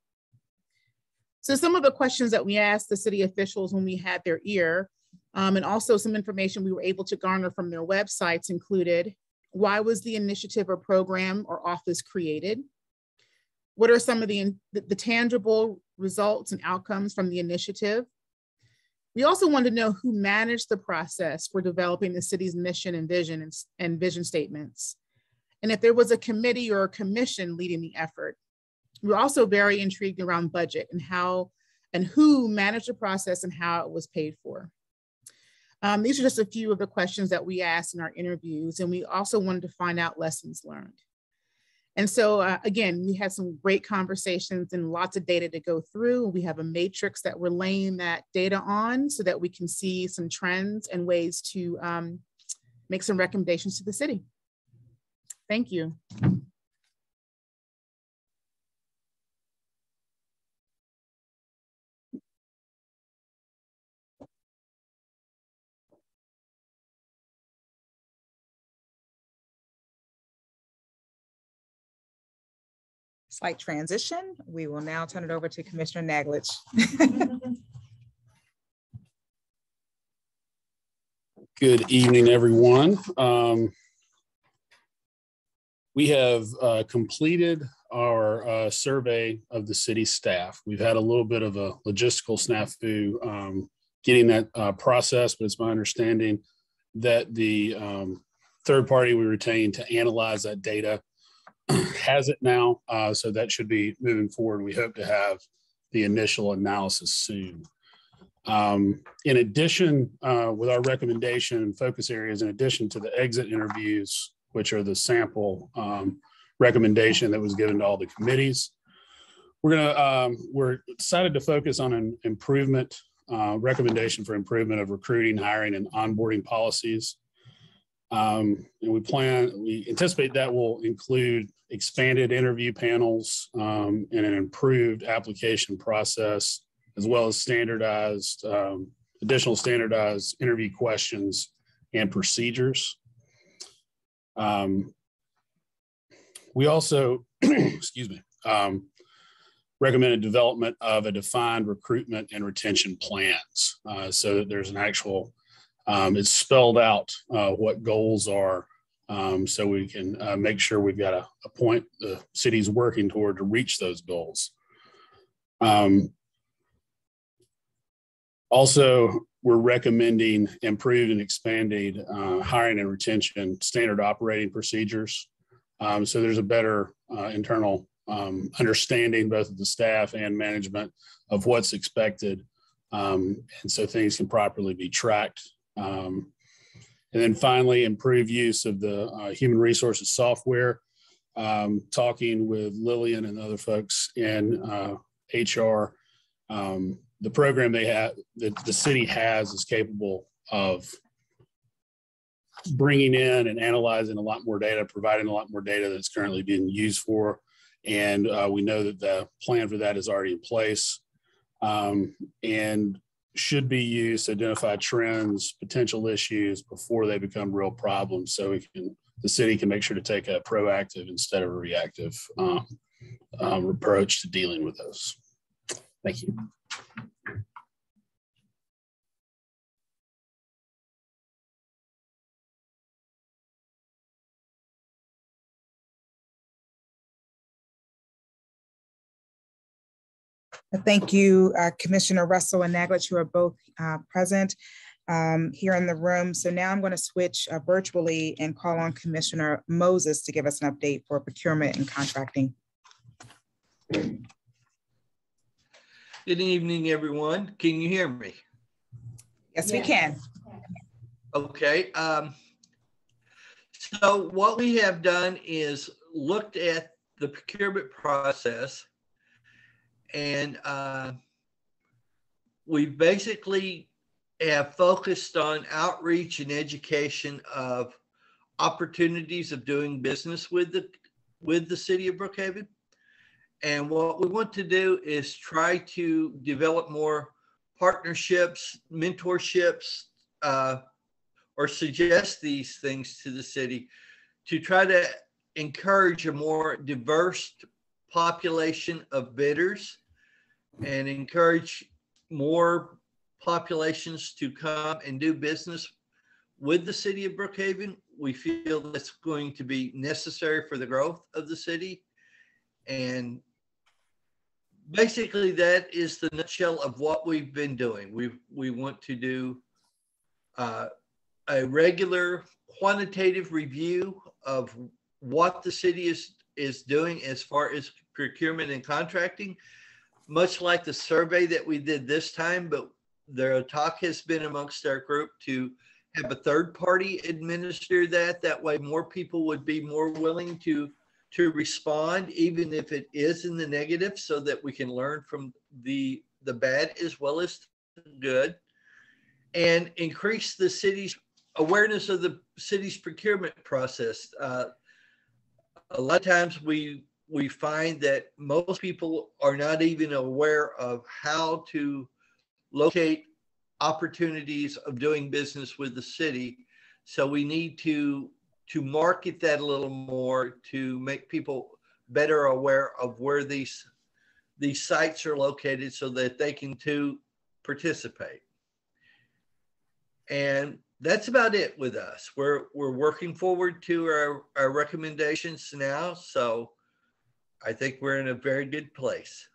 So some of the questions that we asked the city officials when we had their ear, and also some information we were able to garner from their websites included: why was the initiative or program or office created? What are some of the tangible results and outcomes from the initiative? We also wanted to know who managed the process for developing the city's mission and vision statements, and if there was a committee or a commission leading the effort. We're also very intrigued around budget and how and who managed the process and how it was paid for. These are just a few of the questions that we asked in our interviews, and we also wanted to find out lessons learned. And so again, we had some great conversations and lots of data to go through. We have a matrix that we're laying that data on so that we can see some trends and ways to make some recommendations to the city. Thank you. Slight transition. We will now turn it over to Commissioner Naglich. Good evening, everyone. We have completed our survey of the city staff. We've had a little bit of a logistical snafu getting that process, but it's my understanding that the third party we retained to analyze that data has it now, so that should be moving forward. We hope to have the initial analysis soon. In addition, with our recommendation and focus areas, in addition to the exit interviews, which are the sample recommendation that was given to all the committees, we're decided to focus on an improvement, recommendation for improvement of recruiting, hiring, and onboarding policies. And we anticipate that will include expanded interview panels and an improved application process, as well as standardized, additional standardized interview questions and procedures. We also, excuse me, recommended development of a defined recruitment and retention plans, so that there's an actual, it's spelled out what goals are, so we can make sure we've got a point the city's working toward to reach those goals. Also, we're recommending improved and expanded hiring and retention standard operating procedures. So there's a better internal understanding, both of the staff and management, of what's expected. And so things can properly be tracked. And then finally, improve use of the human resources software. Talking with Lillian and other folks in HR, the program they have, that the city has, is capable of bringing in and analyzing a lot more data, providing a lot more data that's currently being used for. And we know that the plan for that is already in place and should be used to identify trends, potential issues before they become real problems. So the city can make sure to take a proactive instead of a reactive approach to dealing with those. Thank you. Thank you, Commissioner Russell and Naglich, who are both present here in the room. So now I'm going to switch virtually and call on Commissioner Moses to give us an update for procurement and contracting. Good evening, everyone. Can you hear me? Yes, we can. Okay. So what we have done is looked at the procurement process, and we basically have focused on outreach and education of opportunities of doing business with the city of Brookhaven. And what we want to do is try to develop more partnerships, mentorships, or suggest these things to the city to try to encourage a more diverse population of bidders and encourage more populations to come and do business with the city of Brookhaven. We feel that's going to be necessary for the growth of the city. And basically that is the nutshell of what we've been doing. We want to do a regular quantitative review of what the city is doing as far as procurement and contracting, much like the survey that we did this time, but the talk has been amongst our group to have a third party administer that. That way more people would be more willing to respond, even if it is in the negative, so that we can learn from the bad as well as the good, and increase the city's awareness of the city's procurement process. A lot of times we find that most people are not even aware of how to locate opportunities of doing business with the city. So we need to market that a little more to make people better aware of where these sites are located so that they can too participate. And that's about it with us. We're working forward to our recommendations now. So I think we're in a very good place.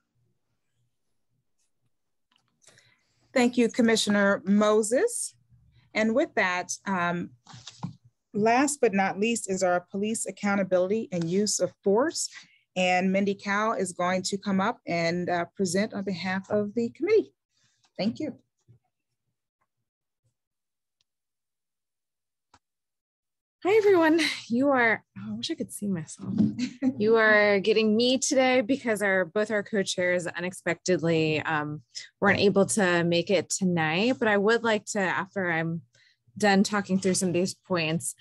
Thank you, Commissioner Moses. And with that, last but not least is our police accountability and use of force. And Mindy Cowell is going to come up and present on behalf of the committee. Thank you. Hi, everyone. You are, oh, I wish I could see myself. You are getting me today because both our co-chairs unexpectedly weren't able to make it tonight, but I would like to, after I'm done talking through some of these points,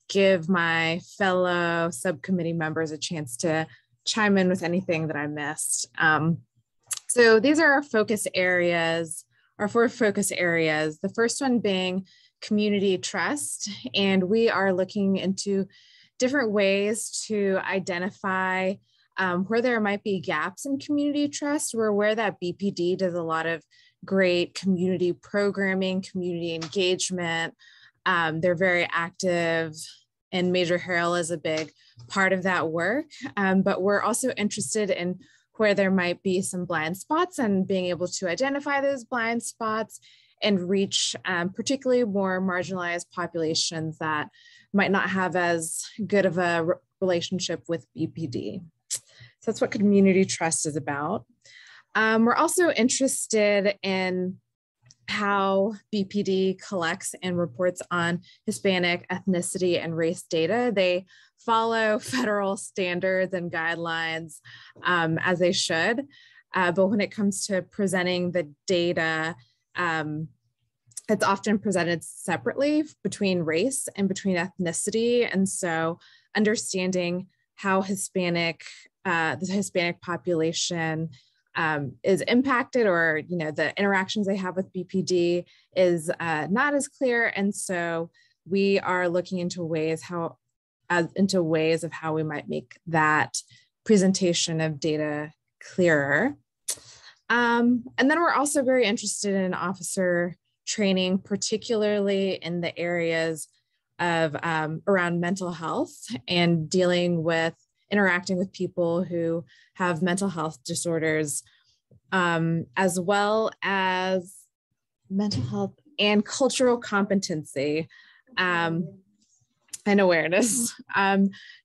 give my fellow subcommittee members a chance to chime in with anything that I missed. So these are our focus areas, our 4 focus areas. The first one being community trust, and we are looking into different ways to identify where there might be gaps in community trust. We're aware that BPD does a lot of great community programming, community engagement. They're very active, and Major Harrell is a big part of that work. But we're also interested in where there might be some blind spots and being able to identify those blind spots and reach particularly more marginalized populations that might not have as good of a relationship with BPD. So that's what community trust is about. We're also interested in how BPD collects and reports on Hispanic ethnicity and race data. They follow federal standards and guidelines as they should. But when it comes to presenting the data, it's often presented separately between race and between ethnicity. And so understanding how the Hispanic population is impacted, or the interactions they have with BPD is not as clear. And so we are looking into ways of how we might make that presentation of data clearer. And then we're also very interested in officer training, particularly in the areas of around mental health and interacting with people who have mental health disorders, as well as mental health and cultural competency and awareness.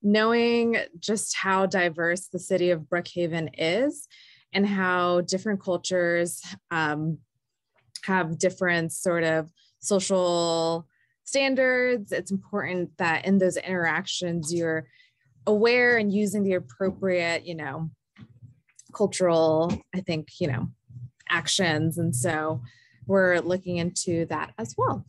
Knowing just how diverse the city of Brookhaven is and how different cultures have different sort of social standards. It's important that in those interactions, you're aware and using the appropriate, cultural, actions. And so we're looking into that as well.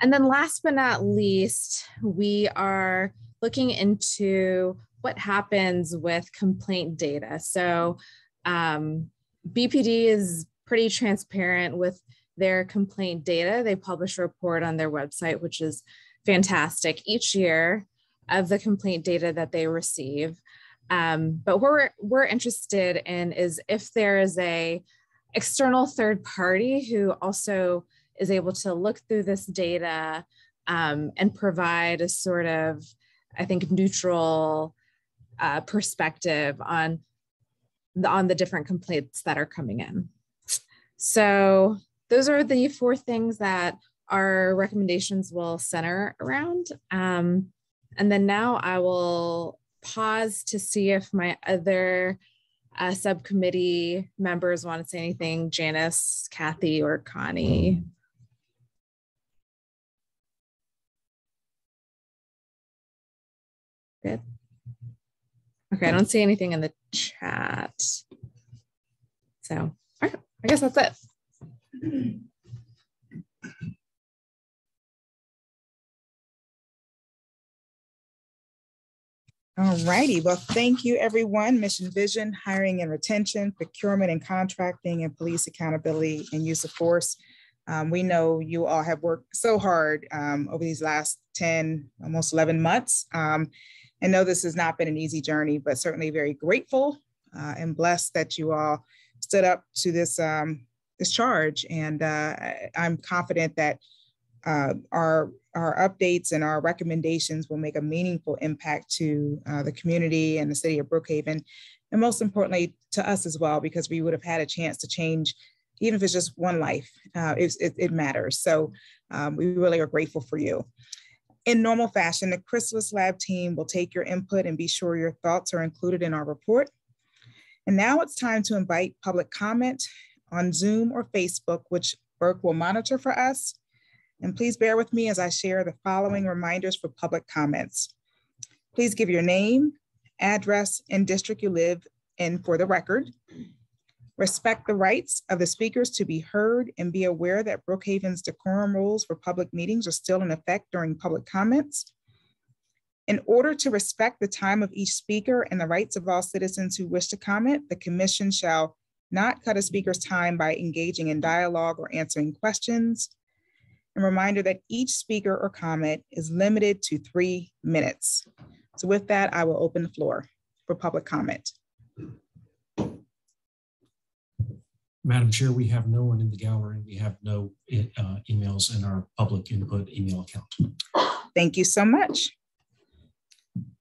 And then last but not least, we are looking into what happens with complaint data. So BPD is pretty transparent with their complaint data. They publish a report on their website, which is fantastic each year of the complaint data that they receive. But what we're interested in is if there is a external third party who also is able to look through this data and provide a sort of, neutral perspective on the different complaints that are coming in. So those are the 4 things that our recommendations will center around. And then now I will pause to see if my other subcommittee members want to say anything, Janice, Kathy, or Connie. Good. Okay, I don't see anything in the chat. So, all right, I guess that's it. All righty. Well, thank you, everyone. Mission vision, hiring and retention, procurement and contracting, and police accountability and use of force. We know you all have worked so hard over these last 10, almost 11 months. I know this has not been an easy journey, but certainly very grateful and blessed that you all stood up to this, this charge. And I'm confident that our updates and our recommendations will make a meaningful impact to the community and the city of Brookhaven, and most importantly to us as well, because we would have had a chance to change, even if it's just one life. It matters. So we really are grateful for you. In normal fashion, the Chrysalis Lab team will take your input and be sure your thoughts are included in our report. And now it's time to invite public comment on Zoom or Facebook, which Burke will monitor for us. And please bear with me as I share the following reminders for public comments. Please give your name, address, and district you live in for the record. Respect the rights of the speakers to be heard and be aware that Brookhaven's decorum rules for public meetings are still in effect during public comments. In order to respect the time of each speaker and the rights of all citizens who wish to comment, the commission shall not cut a speaker's time by engaging in dialogue or answering questions. A reminder that each speaker or comment is limited to 3 minutes. So with that, I will open the floor for public comment. Madam Chair, we have no one in the gallery. We have no emails in our public input email account. Thank you so much.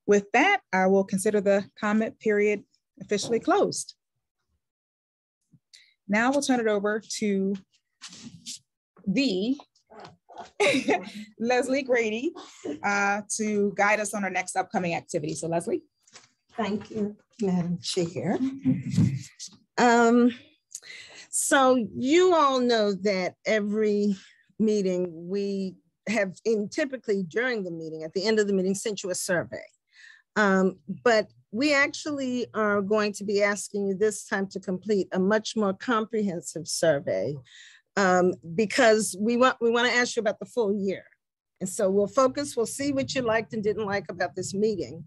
With that, I will consider the comment period officially closed. Now we'll turn it over to the Leslie Grady to guide us on our next upcoming activity. So Leslie. Thank you, Madam Chair. So you all know that every meeting we have, and typically during the meeting, at the end of the meeting, sent you a survey. But we actually are going to be asking you this time to complete a much more comprehensive survey because we want to ask you about the full year. And so we'll see what you liked and didn't like about this meeting.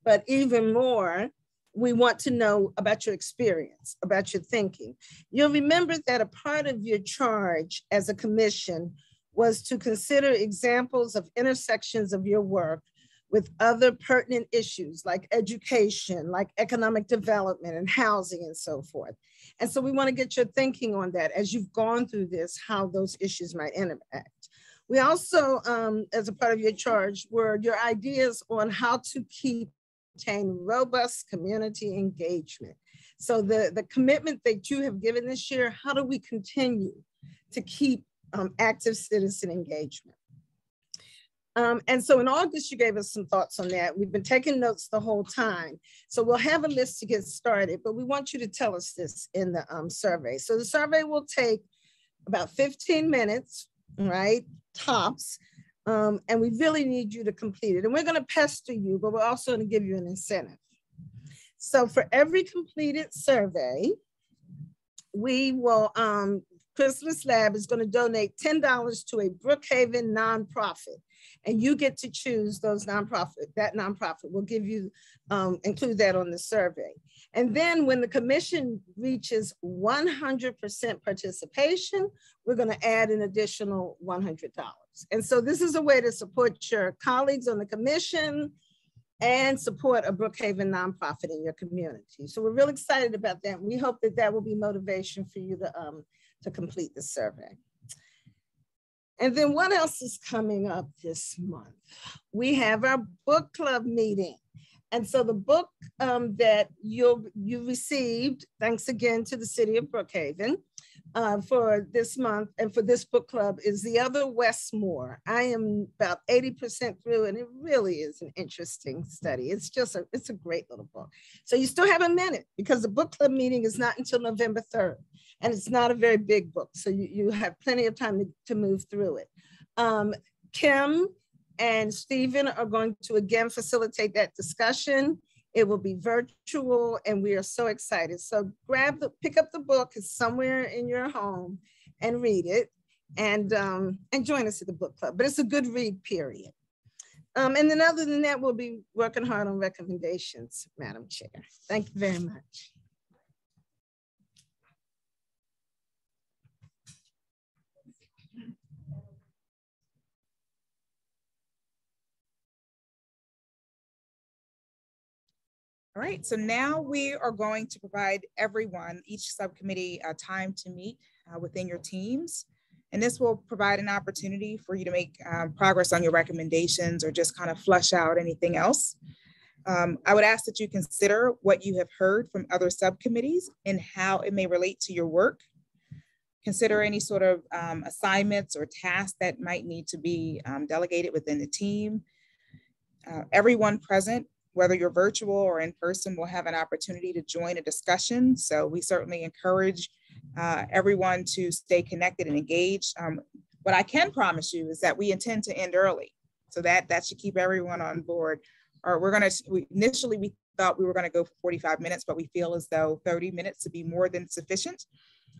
But even more, we want to know about your experience, about your thinking. You'll remember that a part of your charge as a commission was to consider examples of intersections of your work with other pertinent issues like education, like economic development and housing and so forth. And so we want to get your thinking on that as you've gone through this, how those issues might interact. We also, as a part of your charge, were your ideas on how to maintain robust community engagement. So the commitment that you have given this year, how do we continue to keep active citizen engagement? And so in August, you gave us some thoughts on that. We've been taking notes the whole time. So we'll have a list to get started, but we want you to tell us this in the survey. So the survey will take about 15 minutes, right, tops. And we really need you to complete it. And we're gonna pester you, but we're also gonna give you an incentive. So for every completed survey, we will, Christmas Lab is gonna donate $10 to a Brookhaven nonprofit. And you get to choose those nonprofit, that nonprofit will give you, include that on the survey. And then when the commission reaches 100% participation, we're gonna add an additional $100. And so this is a way to support your colleagues on the commission and support a Brookhaven nonprofit in your community. So we're really excited about that. We hope that that will be motivation for you to complete the survey. And then what else is coming up this month? We have our book club meeting. And so the book that you received, thanks again to the city of Brookhaven for this month and for this book club, is The Other Westmore. I am about 80% through and it really is an interesting study. It's just it's a great little book. So you still have a minute because the book club meeting is not until November 3rd. And it's not a very big book, so you have plenty of time to move through it. Kim and Stephen are going to again facilitate that discussion. It will be virtual and we are so excited. So pick up the book, it's somewhere in your home and read it and join us at the book club, but it's a good read period. And then other than that, we'll be working hard on recommendations, Madam Chair. Thank you very much. All right, so now we are going to provide everyone, each subcommittee, time to meet within your teams. And this will provide an opportunity for you to make progress on your recommendations or just kind of flush out anything else. I would ask that you consider what you have heard from other subcommittees and how it may relate to your work. Consider any sort of assignments or tasks that might need to be delegated within the team. Everyone present, whether you're virtual or in person, will have an opportunity to join a discussion. So we certainly encourage everyone to stay connected and engaged. What I can promise you is that we intend to end early. So that should keep everyone on board. Or initially we thought we were gonna go for 45 minutes, but we feel as though 30 minutes would be more than sufficient.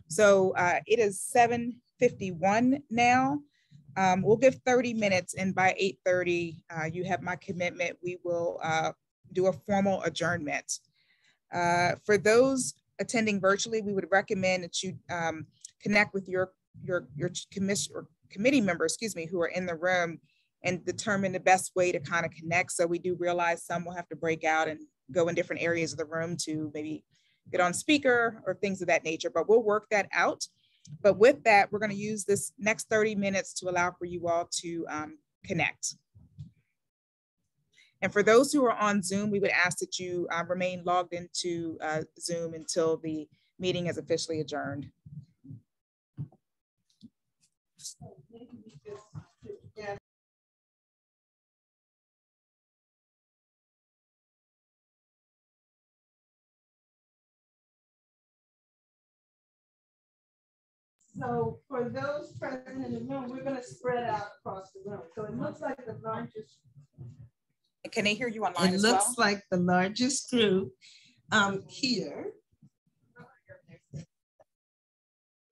So it is 7:51 now. We'll give 30 minutes and by 8:30, you have my commitment. We will do a formal adjournment. For those attending virtually, we would recommend that you connect with your commission or committee members, who are in the room and determine the best way to kind of connect. So we do realize some will have to break out and go in different areas of the room to maybe get on speaker or things of that nature, but we'll work that out. But with that, we're going to use this next 30 minutes to allow for you all to connect. And for those who are on Zoom, we would ask that you remain logged into Zoom until the meeting is officially adjourned. So for those present in the room, we're going to spread out across the room. So it looks like the largest. Can they hear you online as well? It well? looks like the largest group here.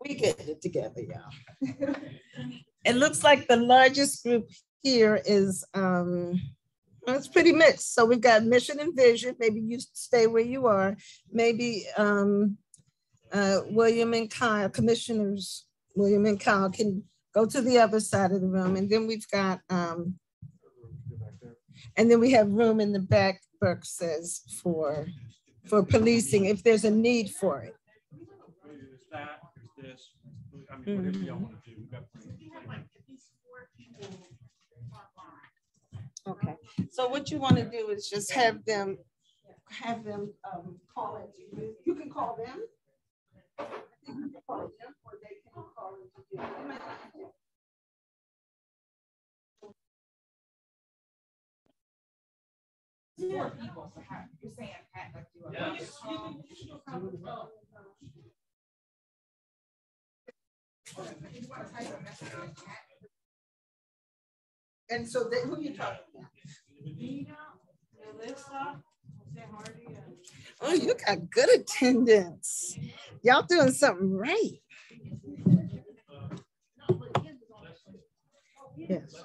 We get it together, y'all. It looks like the largest group here is, it's pretty mixed. So we've got mission and vision. Maybe you stay where you are. Maybe William and Kyle, commissioners, William and Kyle can go to the other side of the room. And then we've got, and then we have room in the back, Burke says, for policing if there's a need for it. Okay, so what you want to do is just have them call into you. You can call them. You can call them, or they can call into you. More people, so how you're saying Pat, like you are. And so they, who you talking about? Oh, you got good attendance. Y'all doing something right. Yes.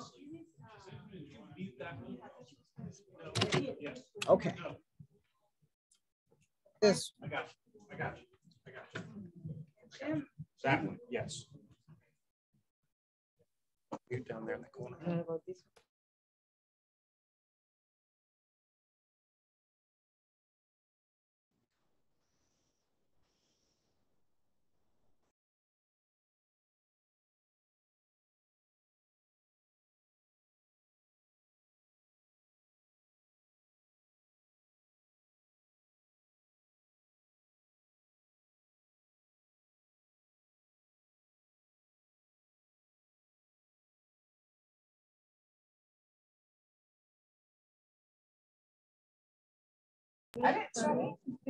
Okay. This. I got you. That one, yes. You're down there in the corner.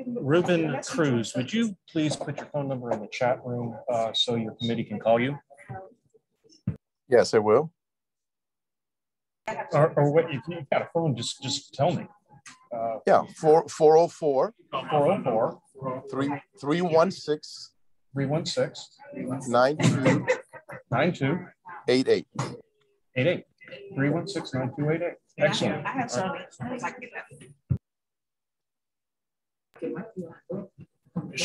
Reuben Cruz, would you please put your phone number in the chat room so your committee can call you? Yes, I will. Or what, if you've got a phone, just tell me. Yeah, 404 316 92 88. 316-9288. Excellent. I have some.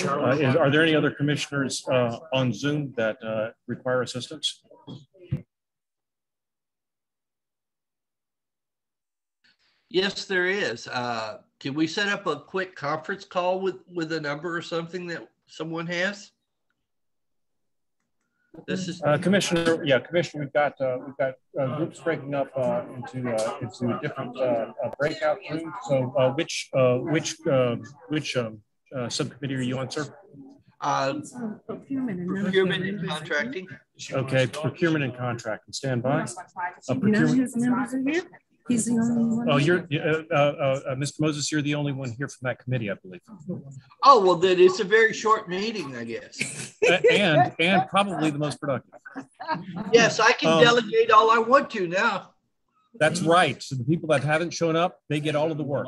Are there any other commissioners on Zoom that require assistance? Yes, there is. Can we set up a quick conference call with a number or something that someone has? This is Commissioner. Yeah, Commissioner. We've got groups breaking up into different breakout rooms. So which subcommittee are you on, sir? Procurement and contracting. Okay, procurement and contracting. Stand by. None his members are here. He's the only one. Oh, you're Mr. Moses. You're the only one here from that committee, I believe. Oh, well, then it's a very short meeting, I guess. and probably the most productive. Yes, I can delegate all I want to now. That's right. So the people that haven't shown up, they get all of the work.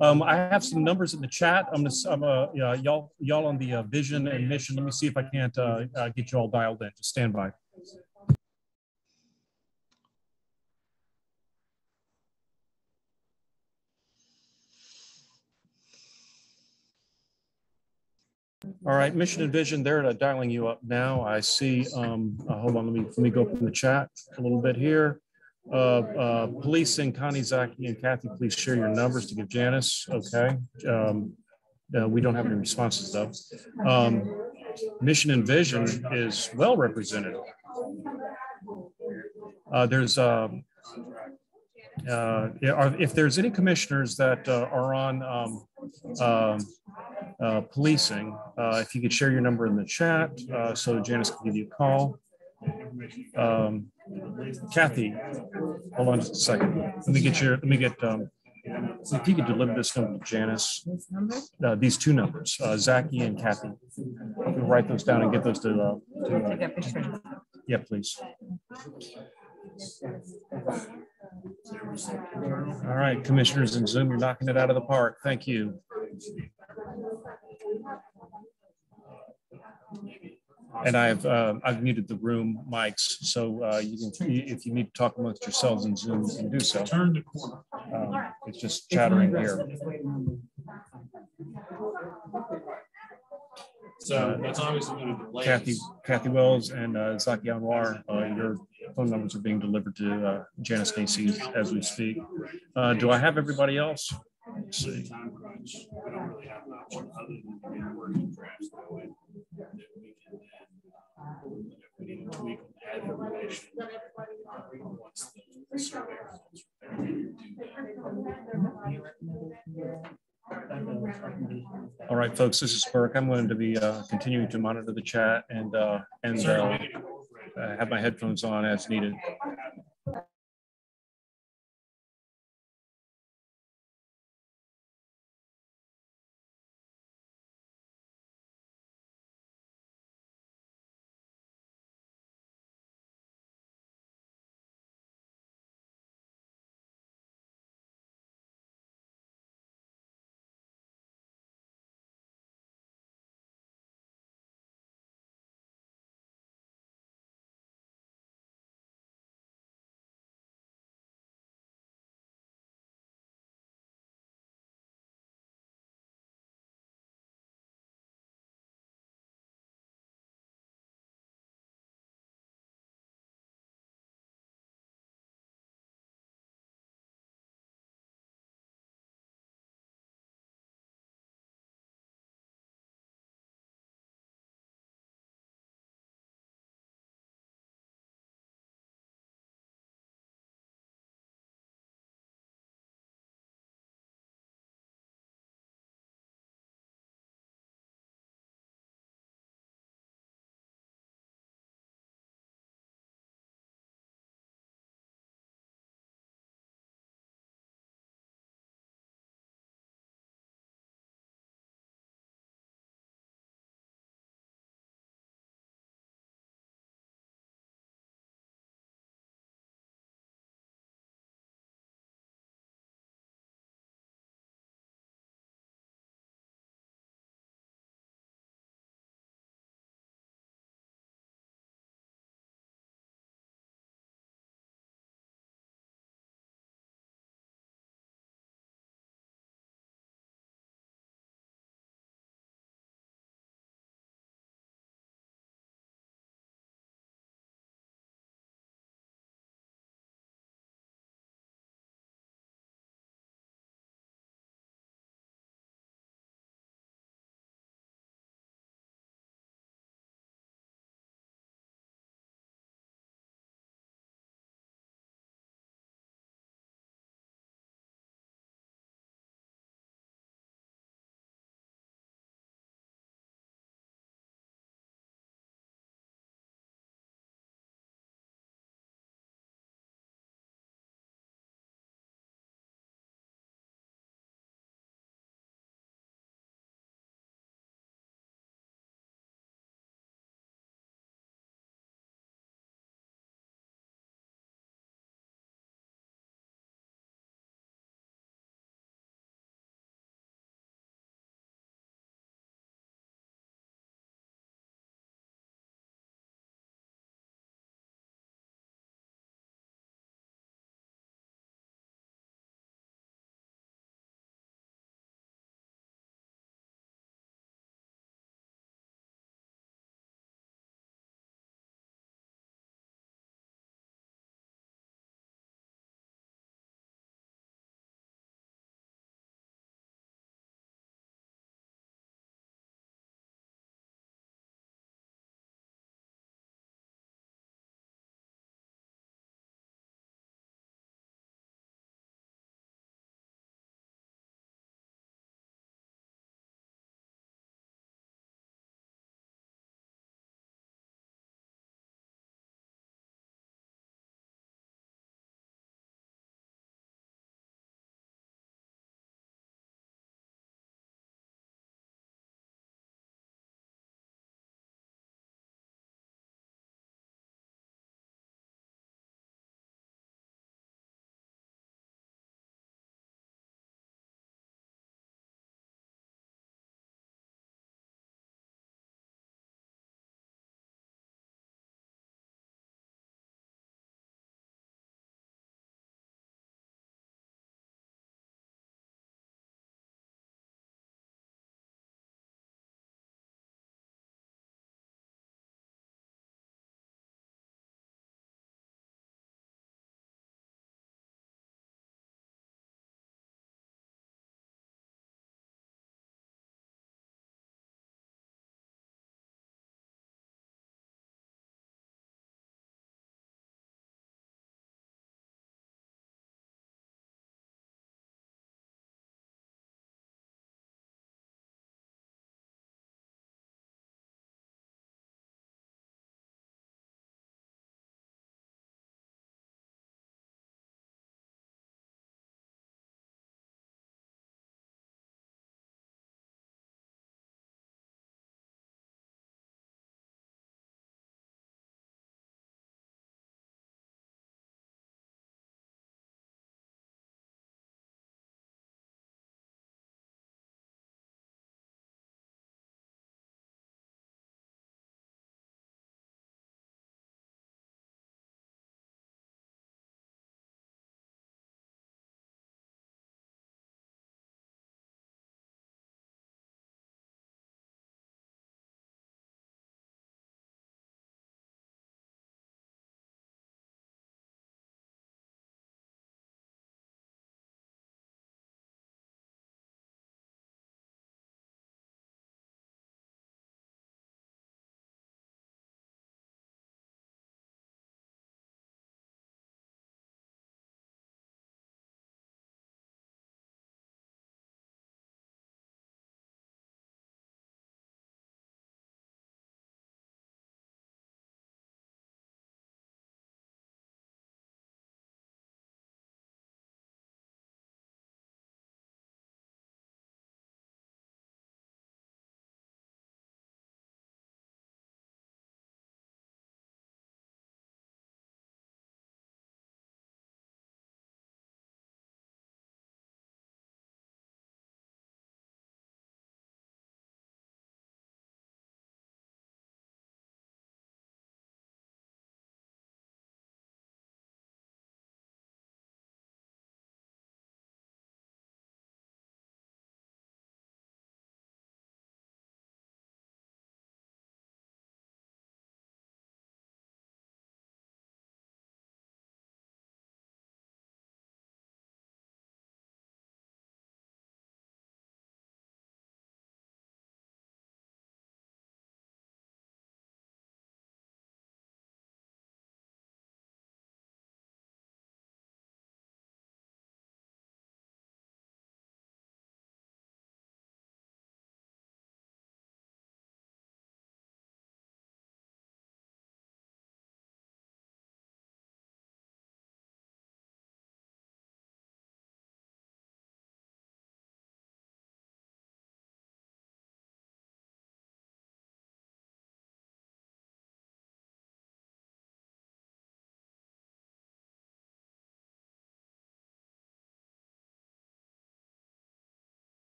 I have some numbers in the chat. Y'all on the vision and mission. Let me see if I can't get you all dialed in. Just stand by. All right, mission and vision, they're dialing you up now. I see, hold on, let me go up in the chat a little bit here. Policing, Connie, Zaki, and Kathy, please share your numbers to give Janice. Okay. We don't have any responses though. Mission and vision is well represented. If there's any commissioners that are on policing, if you could share your number in the chat so Janice can give you a call. Kathy, hold on just a second. Let me get if you could deliver this number to Janice, these two numbers, Zaki and Kathy. We'll write those down and get those to Yeah, please. All right, commissioners in Zoom, you're knocking it out of the park. Thank you. And I've muted the room mics, so you can, if you need to talk amongst yourselves in Zoom, you can do so. Turn the corner. It's just chattering here. So that's obviously going to delay. Kathy Wells and Zaki Anwar, your phone numbers are being delivered to Janice Stacy as we speak. Do I have everybody else? Let's see. All right, folks, this is Burke. I'm going to be continuing to monitor the chat and have my headphones on as needed.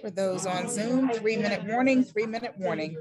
For those on Zoom, 3-minute warning, 3-minute warning.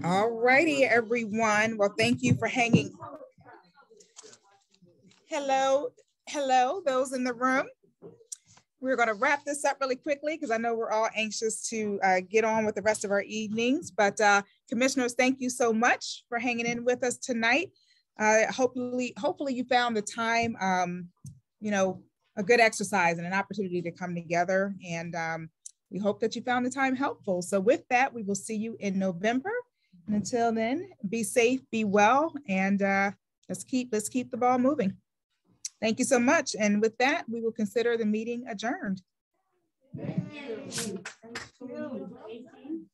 All righty, everyone. Well, thank you for hanging. Hello, those in the room. We're going to wrap this up really quickly because I know we're all anxious to get on with the rest of our evenings. But commissioners, thank you so much for hanging in with us tonight. Hopefully you found the time, a good exercise and an opportunity to come together. And we hope that you found the time helpful. So with that, we will see you in November. And until then, be safe, be well, and let's keep the ball moving. Thank you so much. And with that, we will consider the meeting adjourned. Thank you. Thank you.